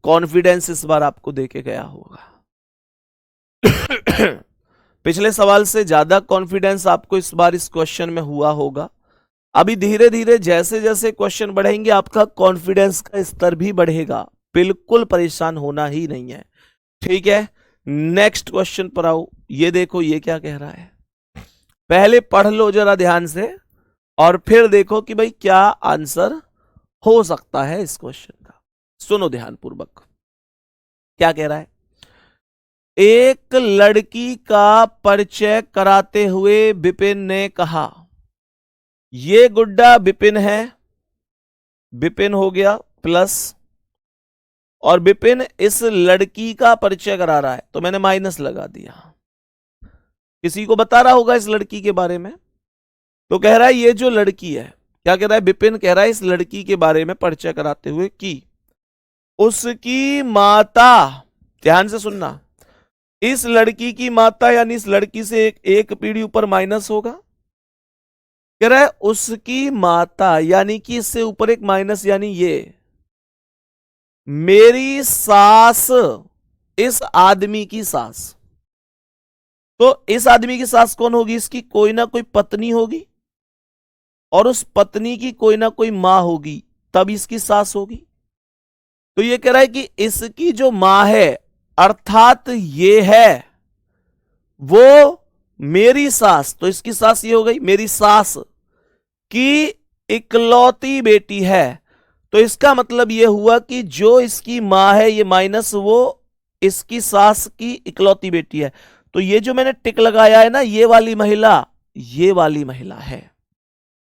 कॉन्फिडेंस इस बार आपको देके गया होगा। पिछले सवाल से ज्यादा कॉन्फिडेंस आपको इस बार इस क्वेश्चन में हुआ होगा। अभी धीरे धीरे जैसे जैसे क्वेश्चन बढ़ेंगे आपका कॉन्फिडेंस का स्तर भी बढ़ेगा, बिल्कुल परेशान होना ही नहीं है, ठीक है। नेक्स्ट क्वेश्चन पर आओ। ये देखो ये क्या कह रहा है, पहले पढ़ लो जरा ध्यान से और फिर देखो कि भाई क्या आंसर हो सकता है इस क्वेश्चन का। सुनो ध्यान पूर्वक, क्या कह रहा है। एक लड़की का परिचय कराते हुए विपिन ने कहा, ये गुड्डा विपिन है, विपिन हो गया प्लस, और विपिन इस लड़की का परिचय करा रहा है तो मैंने माइनस लगा दिया। किसी को बता रहा होगा इस लड़की के बारे में, तो कह रहा है ये जो लड़की है, क्या कह रहा है विपिन कह रहा है इस लड़की के बारे में परिचय कराते हुए कि उसकी माता, ध्यान से सुनना, इस लड़की की माता यानी इस लड़की से एक पीढ़ी ऊपर माइनस होगा। कह रहा है उसकी माता यानी कि इससे ऊपर एक माइनस यानी ये मेरी सास, इस आदमी की सास। तो इस आदमी की सास कौन होगी? इसकी कोई ना कोई पत्नी होगी और उस पत्नी की कोई ना कोई मां होगी, तब इसकी सास होगी। तो ये कह रहा है कि इसकी जो मां है अर्थात ये है वो मेरी सास, तो इसकी सास ये हो गई मेरी सास की इकलौती बेटी है। तो इसका मतलब ये हुआ कि जो इसकी मां है ये माइनस वो इसकी सास की इकलौती बेटी है। तो ये जो मैंने टिक लगाया है ना, ये वाली महिला, ये वाली महिला है।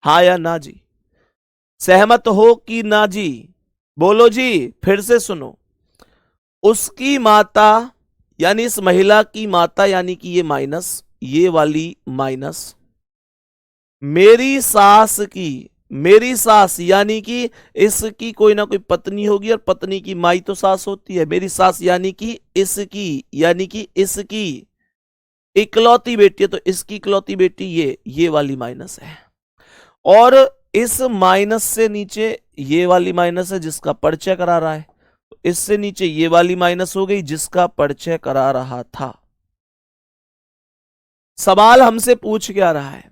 हाँ या ना जी? सहमत हो कि ना जी? बोलो जी, फिर से सुनो। उसकी माता यानी इस महिला की माता यानी कि ये माइनस, ये वाली माइनस, मेरी सास की, मेरी सास यानी कि इसकी कोई ना कोई पत्नी होगी और पत्नी की माई तो सास होती है। मेरी सास यानी कि इसकी इकलौती बेटी है, तो इसकी इकलौती बेटी ये वाली माइनस है। और इस माइनस से नीचे ये वाली माइनस है जिसका परिचय करा रहा है, तो इससे नीचे ये वाली माइनस हो गई जिसका परिचय करा रहा था। सवाल हमसे पूछ क्या रहा है?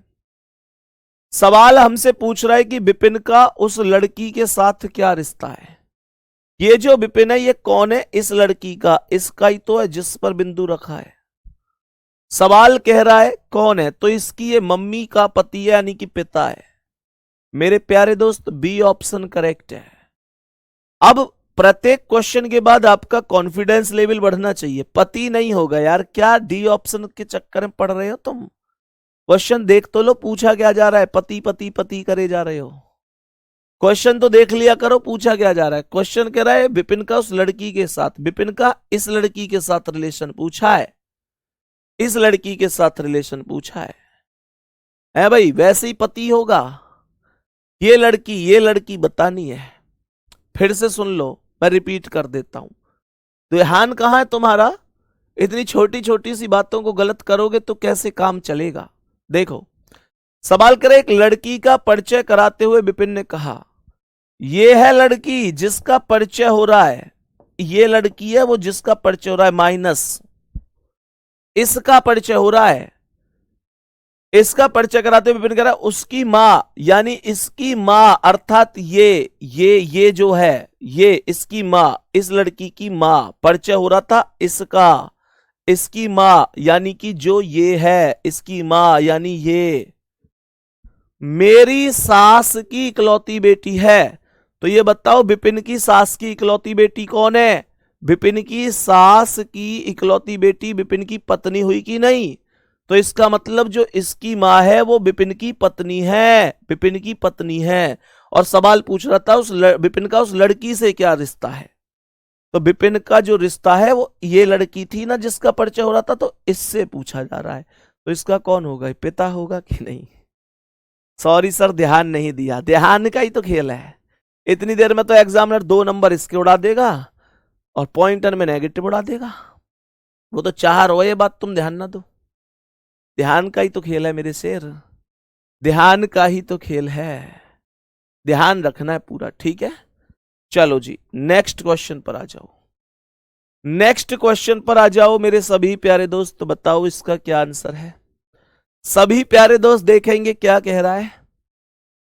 सवाल हमसे पूछ रहा है कि विपिन का उस लड़की के साथ क्या रिश्ता है। ये जो विपिन है ये कौन है? इस लड़की का, इसका ही तो है जिस पर बिंदु रखा है। सवाल कह रहा है कौन है, तो इसकी ये मम्मी का पति है यानी कि पिता है। मेरे प्यारे दोस्त बी ऑप्शन करेक्ट है। अब प्रत्येक क्वेश्चन के बाद आपका कॉन्फिडेंस लेवल बढ़ना चाहिए। पति नहीं होगा यार, क्या डी ऑप्शन के चक्कर में पड़ रहे हो तुम? क्वेश्चन देख तो लो, पूछा क्या जा रहा है? पति पति पति करे जा रहे हो। क्वेश्चन तो देख लिया करो, पूछा क्या जा रहा है। क्वेश्चन कह रहा है विपिन का उस लड़की के साथ, विपिन का इस लड़की के साथ रिलेशन पूछा है, इस लड़की के साथ रिलेशन पूछा है भाई। वैसे ही पति होगा। ये लड़की बतानी है। फिर से सुन लो, मैं रिपीट कर देता हूं। ध्यान कहां है तुम्हारा? इतनी छोटी छोटी सी बातों को गलत करोगे तो कैसे काम चलेगा। देखो सवाल करे, एक लड़की का परिचय कराते हुए विपिन ने कहा, यह है लड़की जिसका परिचय हो रहा है, ये लड़की है वो जिसका परिचय हो रहा है, माइनस इसका परिचय हो रहा है। इसका परिचय कराते हुए विपिन कह रहा है उसकी मां यानी इसकी मां अर्थात ये जो है ये इसकी मां, इस लड़की की मां, परिचय हो रहा था इसका, इसकी मां यानी कि जो ये है, इसकी मां यानी ये मेरी सास की इकलौती बेटी है। तो ये बताओ विपिन की सास की इकलौती बेटी कौन है? विपिन की सास की इकलौती बेटी विपिन की पत्नी हुई कि नहीं? तो इसका मतलब जो इसकी मां है वो विपिन की पत्नी है, विपिन की पत्नी है। और सवाल पूछ रहा था विपिन का उस लड़की से क्या रिश्ता है। तो विपिन का जो रिश्ता है वो ये लड़की थी ना जिसका परिचय हो रहा था, तो इससे पूछा जा रहा है। तो इसका कौन होगा, पिता होगा कि नहीं? सॉरी सर, ध्यान नहीं दिया। ध्यान का ही तो खेल है। इतनी देर में तो एग्जामिनर 2 नंबर इसके उड़ा देगा और पॉइंटर में नेगेटिव उड़ा देगा। वो तो चाह रहा हो, ये बात तुम ध्यान ना दो। ध्यान का ही तो खेल है मेरे शेर, ध्यान का ही तो खेल है। ध्यान रखना है पूरा, ठीक है। चलो जी, नेक्स्ट क्वेश्चन पर आ जाओ। नेक्स्ट क्वेश्चन पर आ जाओ मेरे सभी प्यारे दोस्त। तो बताओ इसका क्या आंसर है। सभी प्यारे दोस्त देखेंगे क्या कह रहा है।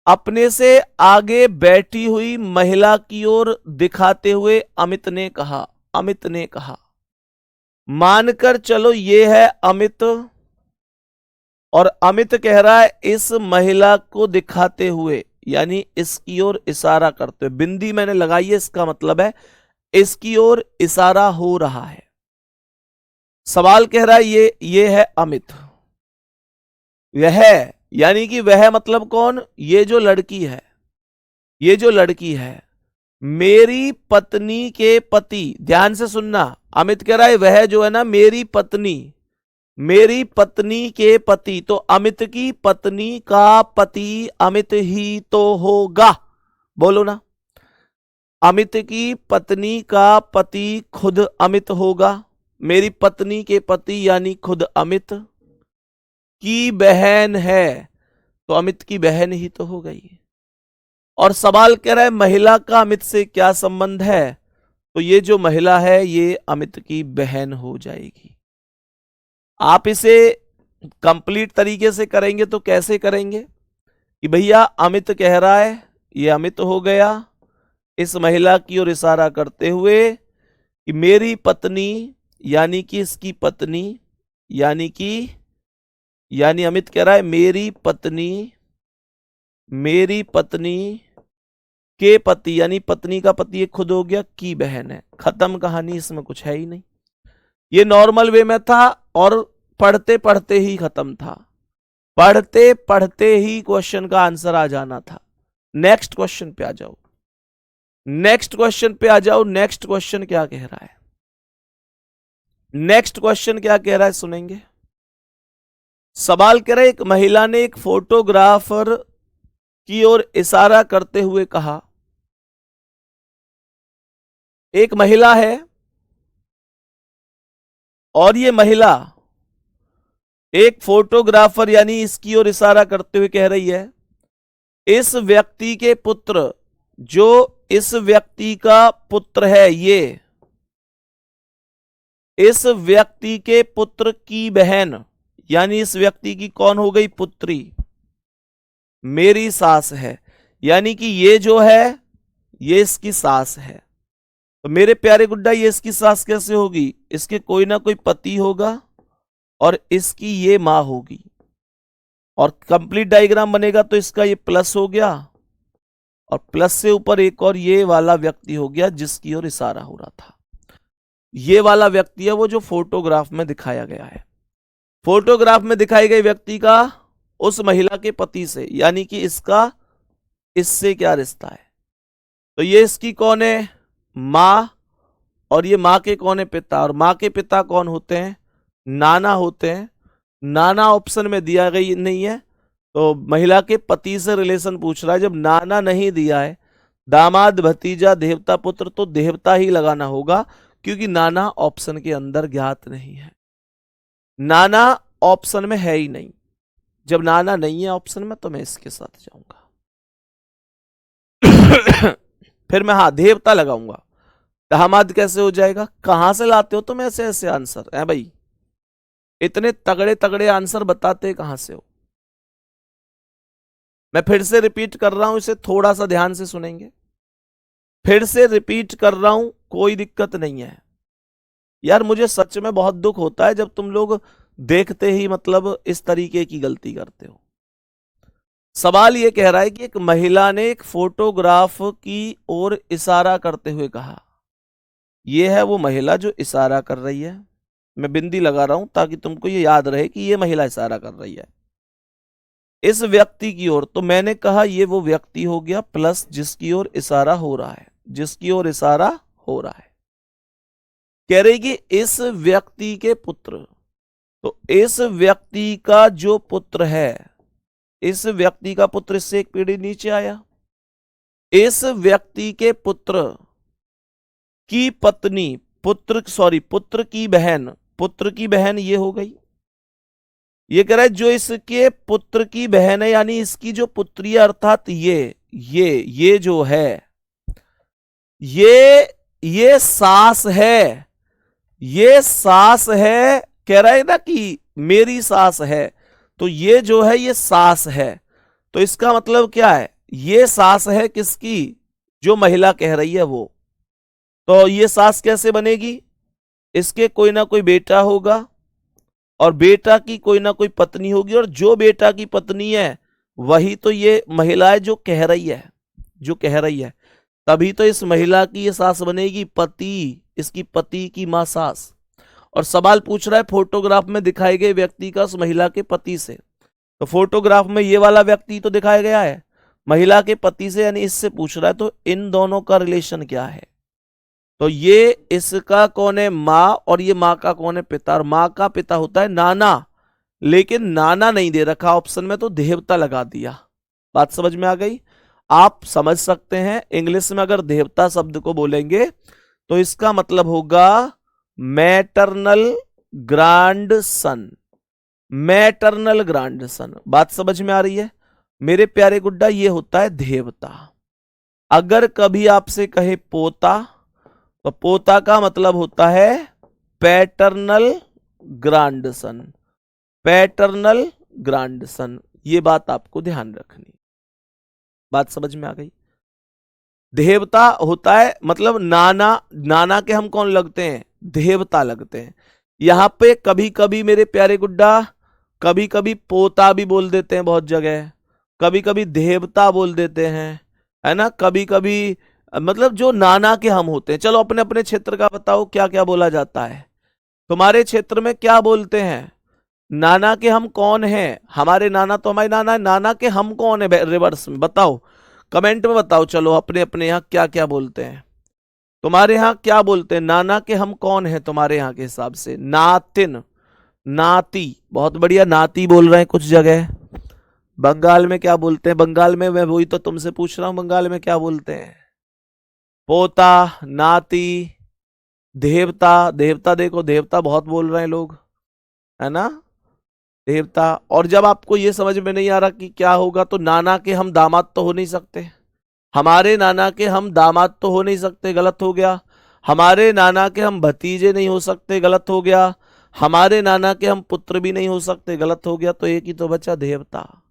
अपने से आगे बैठी हुई महिला की ओर दिखाते हुए अमित ने कहा, अमित ने कहा, मानकर चलो ये है अमित, और अमित कह रहा है इस महिला को दिखाते हुए, यानी इसकी ओर इशारा करते हुए। बिंदी मैंने लगाई है, इसका मतलब है इसकी ओर इशारा हो रहा है। सवाल कह रहा है ये है अमित, वह, यानी कि वह मतलब कौन? ये जो लड़की है, ये जो लड़की है मेरी पत्नी के पति। ध्यान से सुनना, अमित कह रहा है वह जो है ना मेरी पत्नी, मेरी पत्नी के पति। तो अमित की पत्नी का पति अमित ही तो होगा। बोलो ना, अमित की पत्नी का पति खुद अमित होगा। मेरी पत्नी के पति यानी खुद अमित की बहन है, तो अमित की बहन ही तो हो गई। और सवाल कह रहा है महिला का अमित से क्या संबंध है? तो ये जो महिला है ये अमित की बहन हो जाएगी। आप इसे कंप्लीट तरीके से करेंगे तो कैसे करेंगे कि भैया अमित कह रहा है ये अमित हो गया, इस महिला की ओर इशारा करते हुए कि मेरी पत्नी, यानी कि इसकी पत्नी, यानी अमित कह रहा है मेरी पत्नी के पति, यानी पत्नी का पति ये खुद हो गया, की बहन है। खत्म कहानी, इसमें कुछ है ही नहीं। ये नॉर्मल वे में था और पढ़ते पढ़ते ही खत्म था, पढ़ते पढ़ते ही क्वेश्चन का आंसर आ जाना था। नेक्स्ट क्वेश्चन पे आ जाओ, नेक्स्ट क्वेश्चन पे आ जाओ। नेक्स्ट क्वेश्चन क्या कह रहा है, नेक्स्ट क्वेश्चन क्या कह रहा है सुनेंगे। सवाल कह रहा है एक महिला ने एक फोटोग्राफर की ओर इशारा करते हुए कहा, एक महिला है और ये महिला एक फोटोग्राफर यानी इसकी ओर इशारा करते हुए कह रही है इस व्यक्ति के पुत्र, जो इस व्यक्ति का पुत्र है, ये इस व्यक्ति के पुत्र की बहन, यानी इस व्यक्ति की कौन हो गई, पुत्री, मेरी सास है। यानी कि ये जो है ये इसकी सास है। तो मेरे प्यारे गुड्डा ये इसकी सास कैसे होगी? इसके कोई ना कोई पति होगा और इसकी ये मां होगी, और कंप्लीट डायग्राम बनेगा तो इसका ये प्लस हो गया और प्लस से ऊपर एक और ये वाला व्यक्ति हो गया जिसकी ओर इशारा हो रहा था। ये वाला व्यक्ति है वो जो फोटोग्राफ में दिखाया गया है। फोटोग्राफ में दिखाए गए व्यक्ति का उस महिला के पति से, यानी कि इसका इससे क्या रिश्ता है? तो ये इसकी कौन है, मां, और ये मां के कौन है, पिता। और मां के पिता कौन होते हैं, नाना होते हैं। नाना ऑप्शन में दिया गई नहीं है, तो महिला के पति से रिलेशन पूछ रहा है। जब नाना नहीं दिया है, दामाद, भतीजा, देवता, पुत्र, तो देवता ही लगाना होगा, क्योंकि नाना ऑप्शन के अंदर ज्ञात नहीं है। नाना ऑप्शन में है ही नहीं। जब नाना नहीं है ऑप्शन में तो मैं इसके साथ जाऊंगा। फिर मैं देवता लगाऊंगा। दामाद कैसे हो जाएगा? कहां से लाते हो तुम ऐसे ऐसे आंसर है भाई? इतने तगड़े तगड़े आंसर बताते कहां से हो? मैं फिर से रिपीट कर रहा हूं, इसे थोड़ा सा ध्यान से सुनेंगे। फिर से रिपीट कर रहा हूं, कोई दिक्कत नहीं है यार। मुझे सच में बहुत दुख होता है जब तुम लोग देखते ही मतलब इस तरीके की गलती करते हो। सवाल यह कह रहा है कि एक महिला ने एक फोटोग्राफ की ओर इशारा करते हुए कहा, ये है वो महिला जो इशारा कर रही है। मैं बिंदी लगा रहा हूं ताकि तुमको ये याद रहे कि ये महिला इशारा कर रही है इस व्यक्ति की ओर। तो मैंने कहा ये वो व्यक्ति हो गया प्लस जिसकी ओर इशारा हो रहा है, जिसकी ओर इशारा हो रहा है। कह रही कि इस व्यक्ति के पुत्र, तो इस व्यक्ति का जो पुत्र है, इस व्यक्ति का पुत्र, इससे एक पीढ़ी नीचे आया, इस व्यक्ति के पुत्र की पत्नी, पुत्र की बहन, पुत्र की बहन ये हो गई। ये कह रहा है जो इसके पुत्र की बहन है, यानी इसकी जो पुत्री है, अर्थात ये जो है, ये सास है, ये सास है। कह रहा है ना कि मेरी सास है, तो ये जो है ये सास है। तो इसका मतलब क्या है, ये सास है किसकी, जो महिला कह रही है वो। तो ये सास कैसे बनेगी, इसके कोई ना कोई बेटा होगा और बेटा की कोई ना कोई पत्नी होगी, और जो बेटा की पत्नी है वही तो ये महिला है जो कह रही है, जो कह रही है। तभी तो इस महिला की ये सास बनेगी, पति, इसकी पति की मां सास। और सवाल पूछ रहा है फोटोग्राफ में दिखाए गए व्यक्ति का उस महिला के पति से। तो फोटोग्राफ में ये वाला व्यक्ति तो दिखाया गया है महिला के पति से, यानी इससे पूछ रहा है तो इन दोनों का रिलेशन क्या है। तो ये इसका कौन है, माँ, और ये माँ का कौन है, पिता। और माँ का पिता होता है नाना, लेकिन नाना नहीं दे रखा ऑप्शन में, तो देवता लगा दिया। बात समझ में आ गई। आप समझ सकते हैं इंग्लिश में अगर देवता शब्द को बोलेंगे तो इसका मतलब होगा मैटरनल ग्रांड सन, मैटरनल ग्रांड सन। बात समझ में आ रही है मेरे प्यारे गुड्डा, ये होता है देवता। अगर कभी आपसे कहे पोता, तो पोता का मतलब होता है पैटर्नल ग्रांडसन, पैटर्नल ग्रांडसन। ये बात आपको ध्यान रखनी। बात समझ में आ गई। देवता होता है मतलब नाना, नाना के हम कौन लगते हैं, देवता लगते हैं। यहां पे कभी कभी मेरे प्यारे गुड्डा, कभी कभी पोता भी बोल देते हैं बहुत जगह, कभी कभी देवता बोल देते हैं, है ना। कभी कभी मतलब जो नाना के हम होते हैं। चलो अपने अपने क्षेत्र का बताओ क्या क्या बोला जाता है। तुम्हारे क्षेत्र में क्या बोलते हैं, नाना के हम कौन हैं। हमारे नाना तो हमारे नाना है, नाना के हम कौन है रिवर्स में बताओ, कमेंट में बताओ। चलो अपने अपने यहाँ क्या क्या बोलते हैं, तुम्हारे यहाँ क्या बोलते हैं, नाना के हम कौन है तुम्हारे यहाँ के हिसाब से। नातिन, नाती, बहुत बढ़िया, नाती बोल रहे हैं कुछ जगह। बंगाल में क्या बोलते हैं, बंगाल में मैं वही तो तुमसे पूछ रहा हूं, बंगाल में क्या बोलते हैं। पोता, नाती, देवता, देवता देखो देवता बहुत बोल रहे हैं लोग, है ना, देवता। और जब आपको ये समझ में नहीं आ रहा कि क्या होगा, तो नाना के हम दामाद तो हो नहीं सकते, हमारे नाना के हम दामाद तो हो नहीं सकते, गलत हो गया। हमारे नाना के हम भतीजे नहीं हो सकते, गलत हो गया। हमारे नाना के हम पुत्र भी नहीं हो सकते, गलत हो गया। तो एक ही तो बचा, देवता।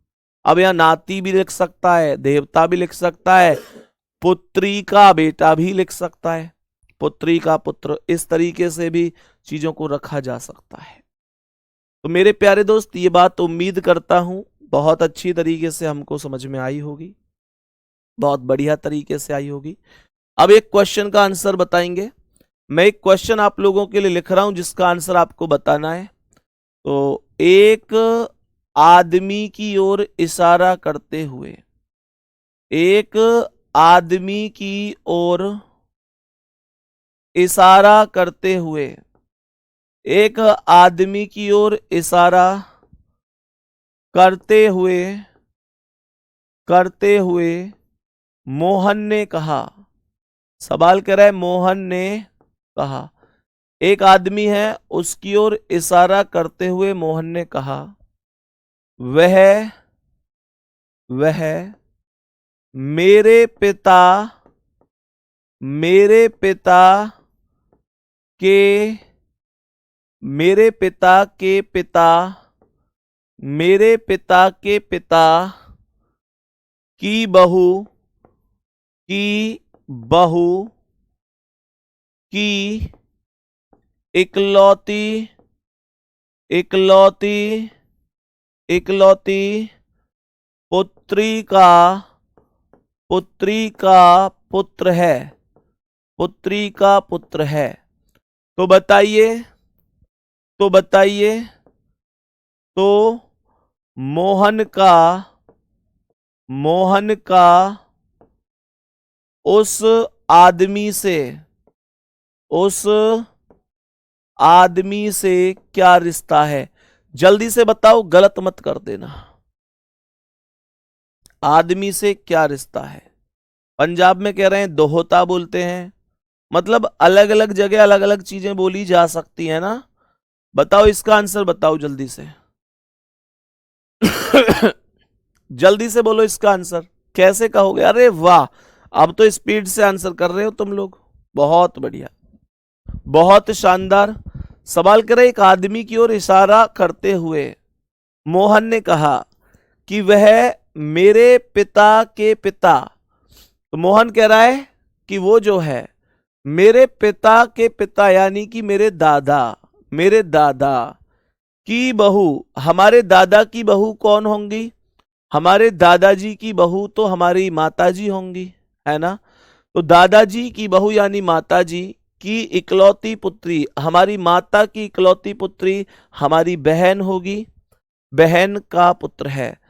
अब यहां नाती भी लिख सकता है, देवता भी लिख सकता है, पुत्री का बेटा भी लिख सकता है, पुत्री का पुत्र। इस तरीके से भी चीजों को रखा जा सकता है। तो मेरे प्यारे दोस्त, ये बात उम्मीद करता हूं बहुत अच्छी तरीके से हमको समझ में आई होगी, बहुत बढ़िया तरीके से आई होगी। अब एक क्वेश्चन का आंसर बताएंगे। मैं एक क्वेश्चन आप लोगों के लिए लिख रहा हूं जिसका आंसर आपको बताना है। तो एक आदमी की ओर इशारा करते हुए, एक आदमी की ओर इशारा करते हुए, एक आदमी की ओर इशारा करते हुए मोहन ने कहा। सवाल कर रहा है, मोहन ने कहा, एक आदमी है उसकी ओर इशारा करते हुए मोहन ने कहा, वह मेरे पिता के मेरे पिता के पिता की बहू की इकलौती पुत्री का पुत्र है, पुत्री का पुत्र है। तो बताइए तो मोहन का उस आदमी से क्या रिश्ता है? जल्दी से बताओ, गलत मत कर देना। आदमी से क्या रिश्ता है? पंजाब में कह रहे हैं दोहता बोलते हैं, मतलब अलग अलग जगह अलग अलग चीजें बोली जा सकती है ना। बताओ इसका आंसर, बताओ जल्दी से। जल्दी से बोलो इसका आंसर। कैसे कहोगे? अरे वाह, अब तो स्पीड से आंसर कर रहे हो तुम लोग, बहुत बढ़िया, बहुत शानदार। सवाल कर रहे, एक आदमी की ओर इशारा करते हुए मोहन ने कहा कि वह मेरे पिता के पिता। तो मोहन कह रहा है कि वो जो है मेरे पिता के पिता, यानी कि मेरे दादा की बहू। हमारे दादा की बहू कौन होंगी? हमारे दादाजी की बहू तो हमारी माताजी होंगी, है ना। तो दादाजी की बहू यानी माताजी की इकलौती पुत्री, हमारी माता की इकलौती पुत्री हमारी बहन होगी, बहन का पुत्र है,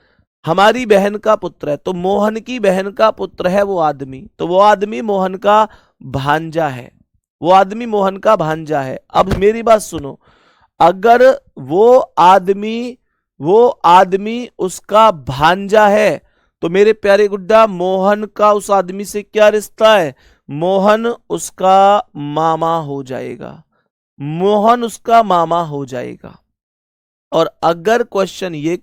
हमारी बहन का पुत्र है। तो मोहन की बहन का पुत्र है वो आदमी, तो वो आदमी मोहन का भांजा है, वो आदमी मोहन का भांजा है। अब मेरी बात सुनो, अगर वो आदमी उसका भांजा है तो मेरे प्यारे गुड्डा मोहन का उस आदमी से क्या रिश्ता है? मोहन उसका मामा हो जाएगा, मोहन उसका मामा हो जाएगा। और अगर क्वेश्चन ये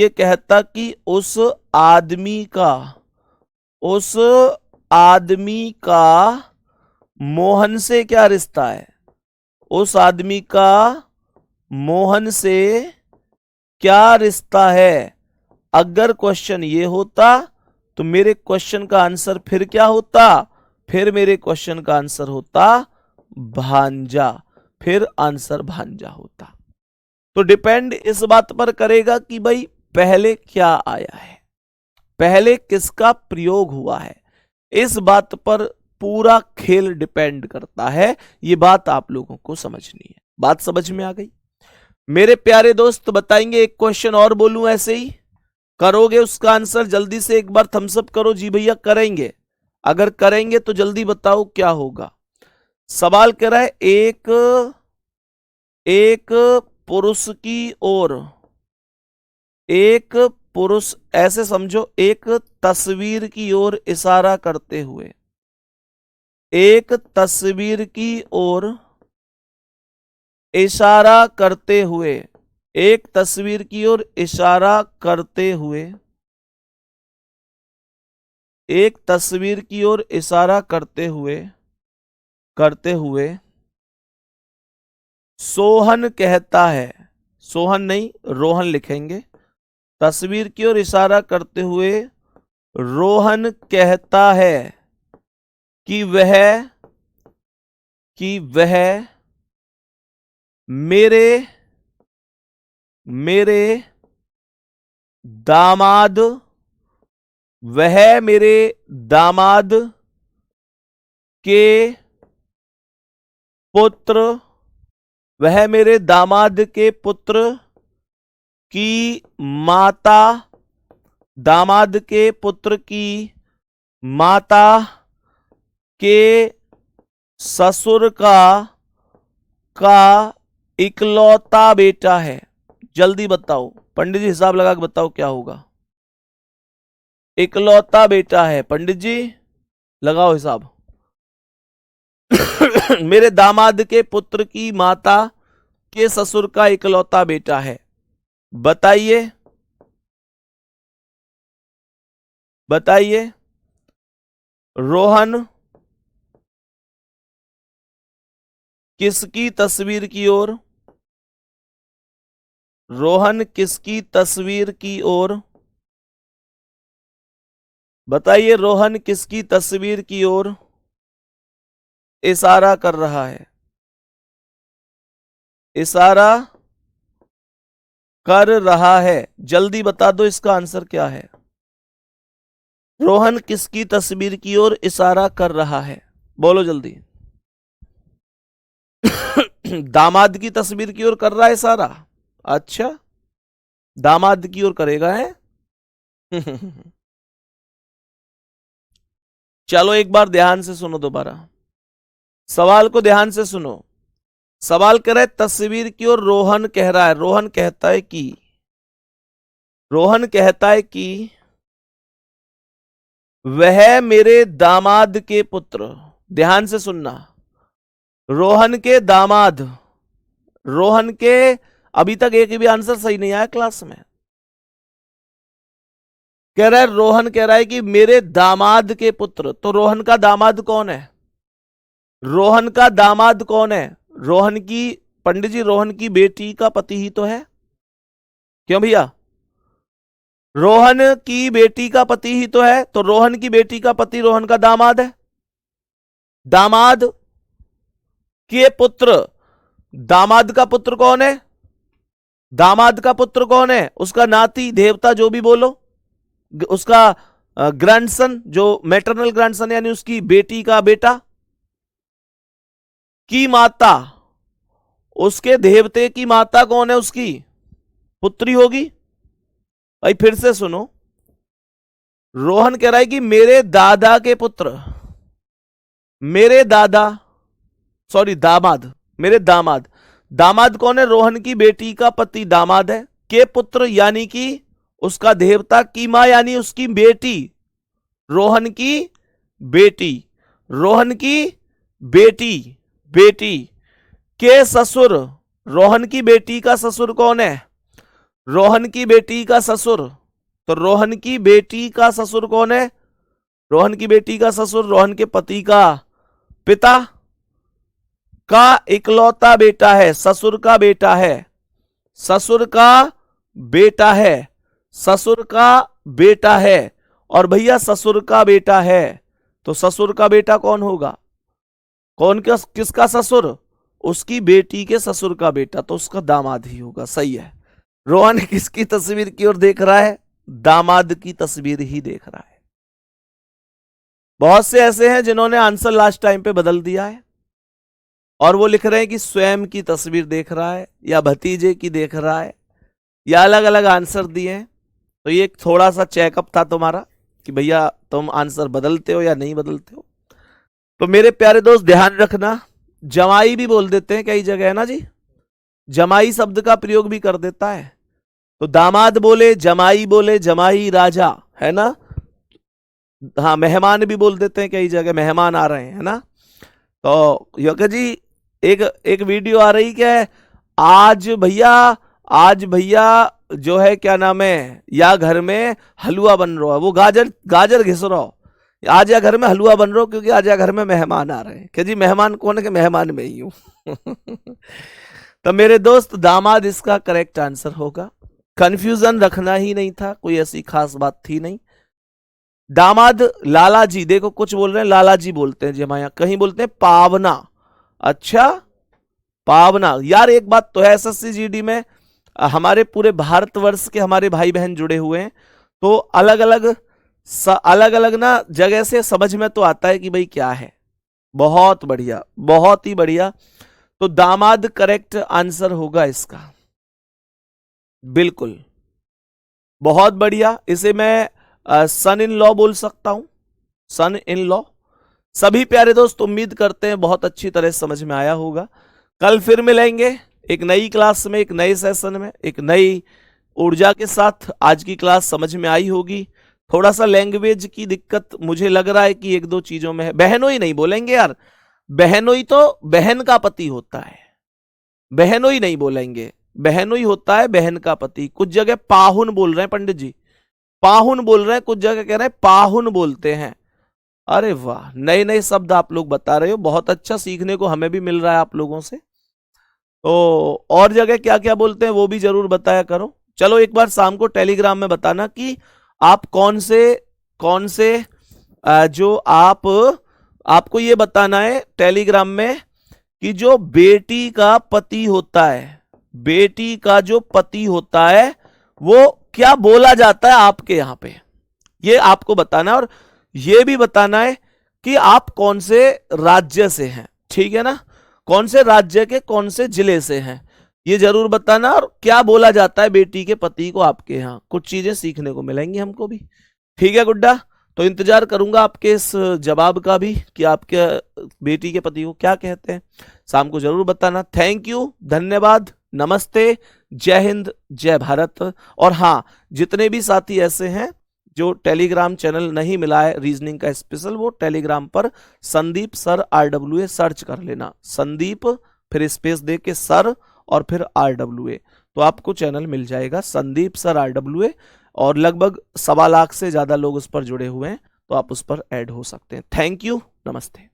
कहता कि उस आदमी का मोहन से क्या रिश्ता है, उस आदमी का मोहन से क्या रिश्ता है, अगर क्वेश्चन ये होता तो मेरे क्वेश्चन का आंसर फिर क्या होता? फिर मेरे क्वेश्चन का आंसर होता भांजा, फिर आंसर भांजा होता। तो डिपेंड इस बात पर करेगा कि भाई पहले क्या आया है, पहले किसका प्रयोग हुआ है, इस बात पर पूरा खेल डिपेंड करता है। ये बात आप लोगों को समझनी है। बात समझ में आ गई मेरे प्यारे दोस्त? बताएंगे एक क्वेश्चन और बोलूं, ऐसे ही करोगे उसका आंसर? जल्दी से एक बार थम्सअप करो जी भैया, करेंगे? अगर करेंगे तो जल्दी बताओ क्या होगा। सवाल कह रहा है, एक पुरुष की ओर, एक पुरुष, ऐसे समझो, एक तस्वीर की ओर इशारा करते हुए, एक तस्वीर की ओर इशारा करते हुए, एक तस्वीर की ओर इशारा करते हुए, एक तस्वीर की ओर इशारा करते हुए सोहन कहता है, सोहन नहीं रोहन लिखेंगे, तस्वीर की ओर इशारा करते हुए रोहन कहता है कि वह मेरे दामाद, वह मेरे दामाद के पुत्र, वह मेरे दामाद के पुत्र की माता, दामाद के पुत्र की माता के ससुर का इकलौता बेटा है। जल्दी बताओ पंडित जी, हिसाब लगा के बताओ क्या होगा। इकलौता बेटा है, पंडित जी लगाओ हिसाब। मेरे दामाद के पुत्र की माता के ससुर का इकलौता बेटा है। बताइए रोहन किसकी तस्वीर की ओर, रोहन किसकी तस्वीर की ओर, बताइए रोहन किसकी तस्वीर की ओर इशारा कर रहा है, इशारा कर रहा है? जल्दी बता दो इसका आंसर क्या है। रोहन किसकी तस्वीर की ओर इशारा कर रहा है? बोलो जल्दी। दामाद की तस्वीर की ओर कर रहा है इशारा। अच्छा, दामाद की ओर करेगा है। चलो एक बार ध्यान से सुनो दोबारा, सवाल को ध्यान से सुनो। सवाल कह रहा है तस्वीर की ओर रोहन कह रहा है, रोहन कहता है कि वह मेरे दामाद के पुत्र, ध्यान से सुनना, रोहन के दामाद, रोहन के, अभी तक एक भी आंसर सही नहीं आया क्लास में। कह रहा है, रोहन कह रहा है कि मेरे दामाद के पुत्र, तो रोहन का दामाद कौन है? रोहन का दामाद कौन है? रोहन की, पंडित जी रोहन की बेटी का पति ही तो है, क्यों भैया? रोहन की बेटी का पति ही तो है, तो रोहन की बेटी का पति रोहन का दामाद है। दामाद के पुत्र, दामाद का पुत्र कौन है? दामाद का पुत्र कौन है? उसका नाती, देवता, जो भी बोलो, उसका ग्रैंडसन, जो मैटरनल ग्रैंडसन यानी उसकी बेटी का बेटा। की माता, उसके देवते की माता कौन है? उसकी पुत्री होगी। भाई फिर से सुनो, रोहन कह रहा है कि मेरे दादा के पुत्र, मेरे दादा, सॉरी दामाद, मेरे दामाद, दामाद कौन है? रोहन की बेटी का पति दामाद है। के पुत्र यानी कि उसका देवता, की मां यानी उसकी बेटी, रोहन की बेटी, रोहन की बेटी, बेटी के ससुर, रोहन की बेटी का ससुर कौन है? रोहन की बेटी का ससुर, तो रोहन की बेटी का ससुर कौन है? रोहन की बेटी का ससुर रोहन के पति का पिता का इकलौता बेटा है, ससुर का बेटा है, ससुर का बेटा है, ससुर का बेटा है। और भैया ससुर का बेटा है तो ससुर का बेटा कौन होगा? कौन, किसका ससुर? उसकी बेटी के ससुर का बेटा, तो उसका दामाद ही होगा। सही है। रोहन किसकी तस्वीर की ओर देख रहा है? दामाद की तस्वीर ही देख रहा है। बहुत से ऐसे हैं जिन्होंने आंसर लास्ट टाइम पे बदल दिया है और वो लिख रहे हैं कि स्वयं की तस्वीर देख रहा है या भतीजे की देख रहा है, या अलग अलग आंसर दिए हैं। तो ये थोड़ा सा चेकअप था तुम्हारा कि भैया तुम आंसर बदलते हो या नहीं बदलते हो। तो मेरे प्यारे दोस्त ध्यान रखना, जमाई भी बोल देते हैं कई जगह, है ना जी, जमाई शब्द का प्रयोग भी कर देता है। तो दामाद बोले, जमाई राजा, है ना। हाँ, मेहमान भी बोल देते हैं कई जगह, मेहमान आ रहे हैं, है ना। तो योगा जी एक वीडियो आ रही क्या है, आज भैया जो है क्या नाम है, या घर में हलवा बन रहा है, वो गाजर घिस रहा हो, आज या घर में हलवा बन रहा हो क्योंकि आज या घर में मेहमान आ रहे हैं। क्या जी मेहमान कौन है? कि मेहमान में ही हूं। तो मेरे दोस्त दामाद इसका करेक्ट आंसर होगा। कंफ्यूजन रखना ही नहीं था, कोई ऐसी खास बात थी नहीं। दामाद लाला जी, देखो कुछ बोल रहे हैं लाला जी बोलते हैं जी हमारे यहाँ, कहीं बोलते हैं पावना। अच्छा पावना, यार एक बात तो है, एसएससी जीडी में हमारे पूरे भारतवर्ष के हमारे भाई बहन जुड़े हुए हैं, तो अलग अलग ना जगह से समझ में तो आता है कि भाई क्या है। बहुत बढ़िया, बहुत ही बढ़िया। तो दामाद करेक्ट आंसर होगा इसका, बिल्कुल बहुत बढ़िया। इसे मैं सन इन लॉ बोल सकता हूं, सन इन लॉ। सभी प्यारे दोस्त उम्मीद करते हैं बहुत अच्छी तरह समझ में आया होगा। कल फिर मिलेंगे एक नई क्लास में, एक नए सेशन में, एक नई ऊर्जा के साथ। आज की क्लास समझ में आई होगी। थोड़ा सा लैंग्वेज की दिक्कत मुझे लग रहा है कि एक दो चीजों में है। बहनोई नहीं बोलेंगे यार, बहनोई तो बहन का पति होता है, बहनोई नहीं बोलेंगे, बहनोई होता है बहन का पति। कुछ जगह पाहुन बोल रहे हैं पंडित जी, पाहुन बोल रहे हैं, कुछ जगह कह रहे हैं पाहुन बोलते हैं। अरे वाह, नए नए शब्द आप लोग बता रहे हो, बहुत अच्छा सीखने को हमें भी मिल रहा है आप लोगों से। तो और जगह क्या क्या बोलते हैं वो भी जरूर बताया करो। चलो एक बार शाम को टेलीग्राम में बताना कि आप कौन से जो आपको ये बताना है टेलीग्राम में कि जो बेटी का पति होता है, बेटी का जो पति होता है वो क्या बोला जाता है आपके यहां पे, ये आपको बताना है, और ये भी बताना है कि आप कौन से राज्य से हैं, ठीक है ना, कौन से राज्य के कौन से जिले से हैं, ये जरूर बताना। और क्या बोला जाता है बेटी के पति को आपके यहाँ, कुछ चीजें सीखने को मिलेंगी हमको भी, ठीक है गुड्डा। तो इंतजार करूंगा आपके इस जवाब का भी कि आपके बेटी के पति को क्या कहते हैं, शाम को जरूर बताना। थैंक यू, धन्यवाद, नमस्ते, जय हिंद, जय भारत। और हाँ, जितने भी साथी ऐसे हैं जो टेलीग्राम चैनल नहीं मिला है रीजनिंग का स्पेशल, वो टेलीग्राम पर संदीप सर RWA सर्च कर लेना, संदीप फिर स्पेस दे के सर और फिर RWA, तो आपको चैनल मिल जाएगा संदीप सर RWA, और लगभग 1.25 लाख से ज्यादा लोग उस पर जुड़े हुए हैं, तो आप उस पर ऐड हो सकते हैं। थैंक यू, नमस्ते।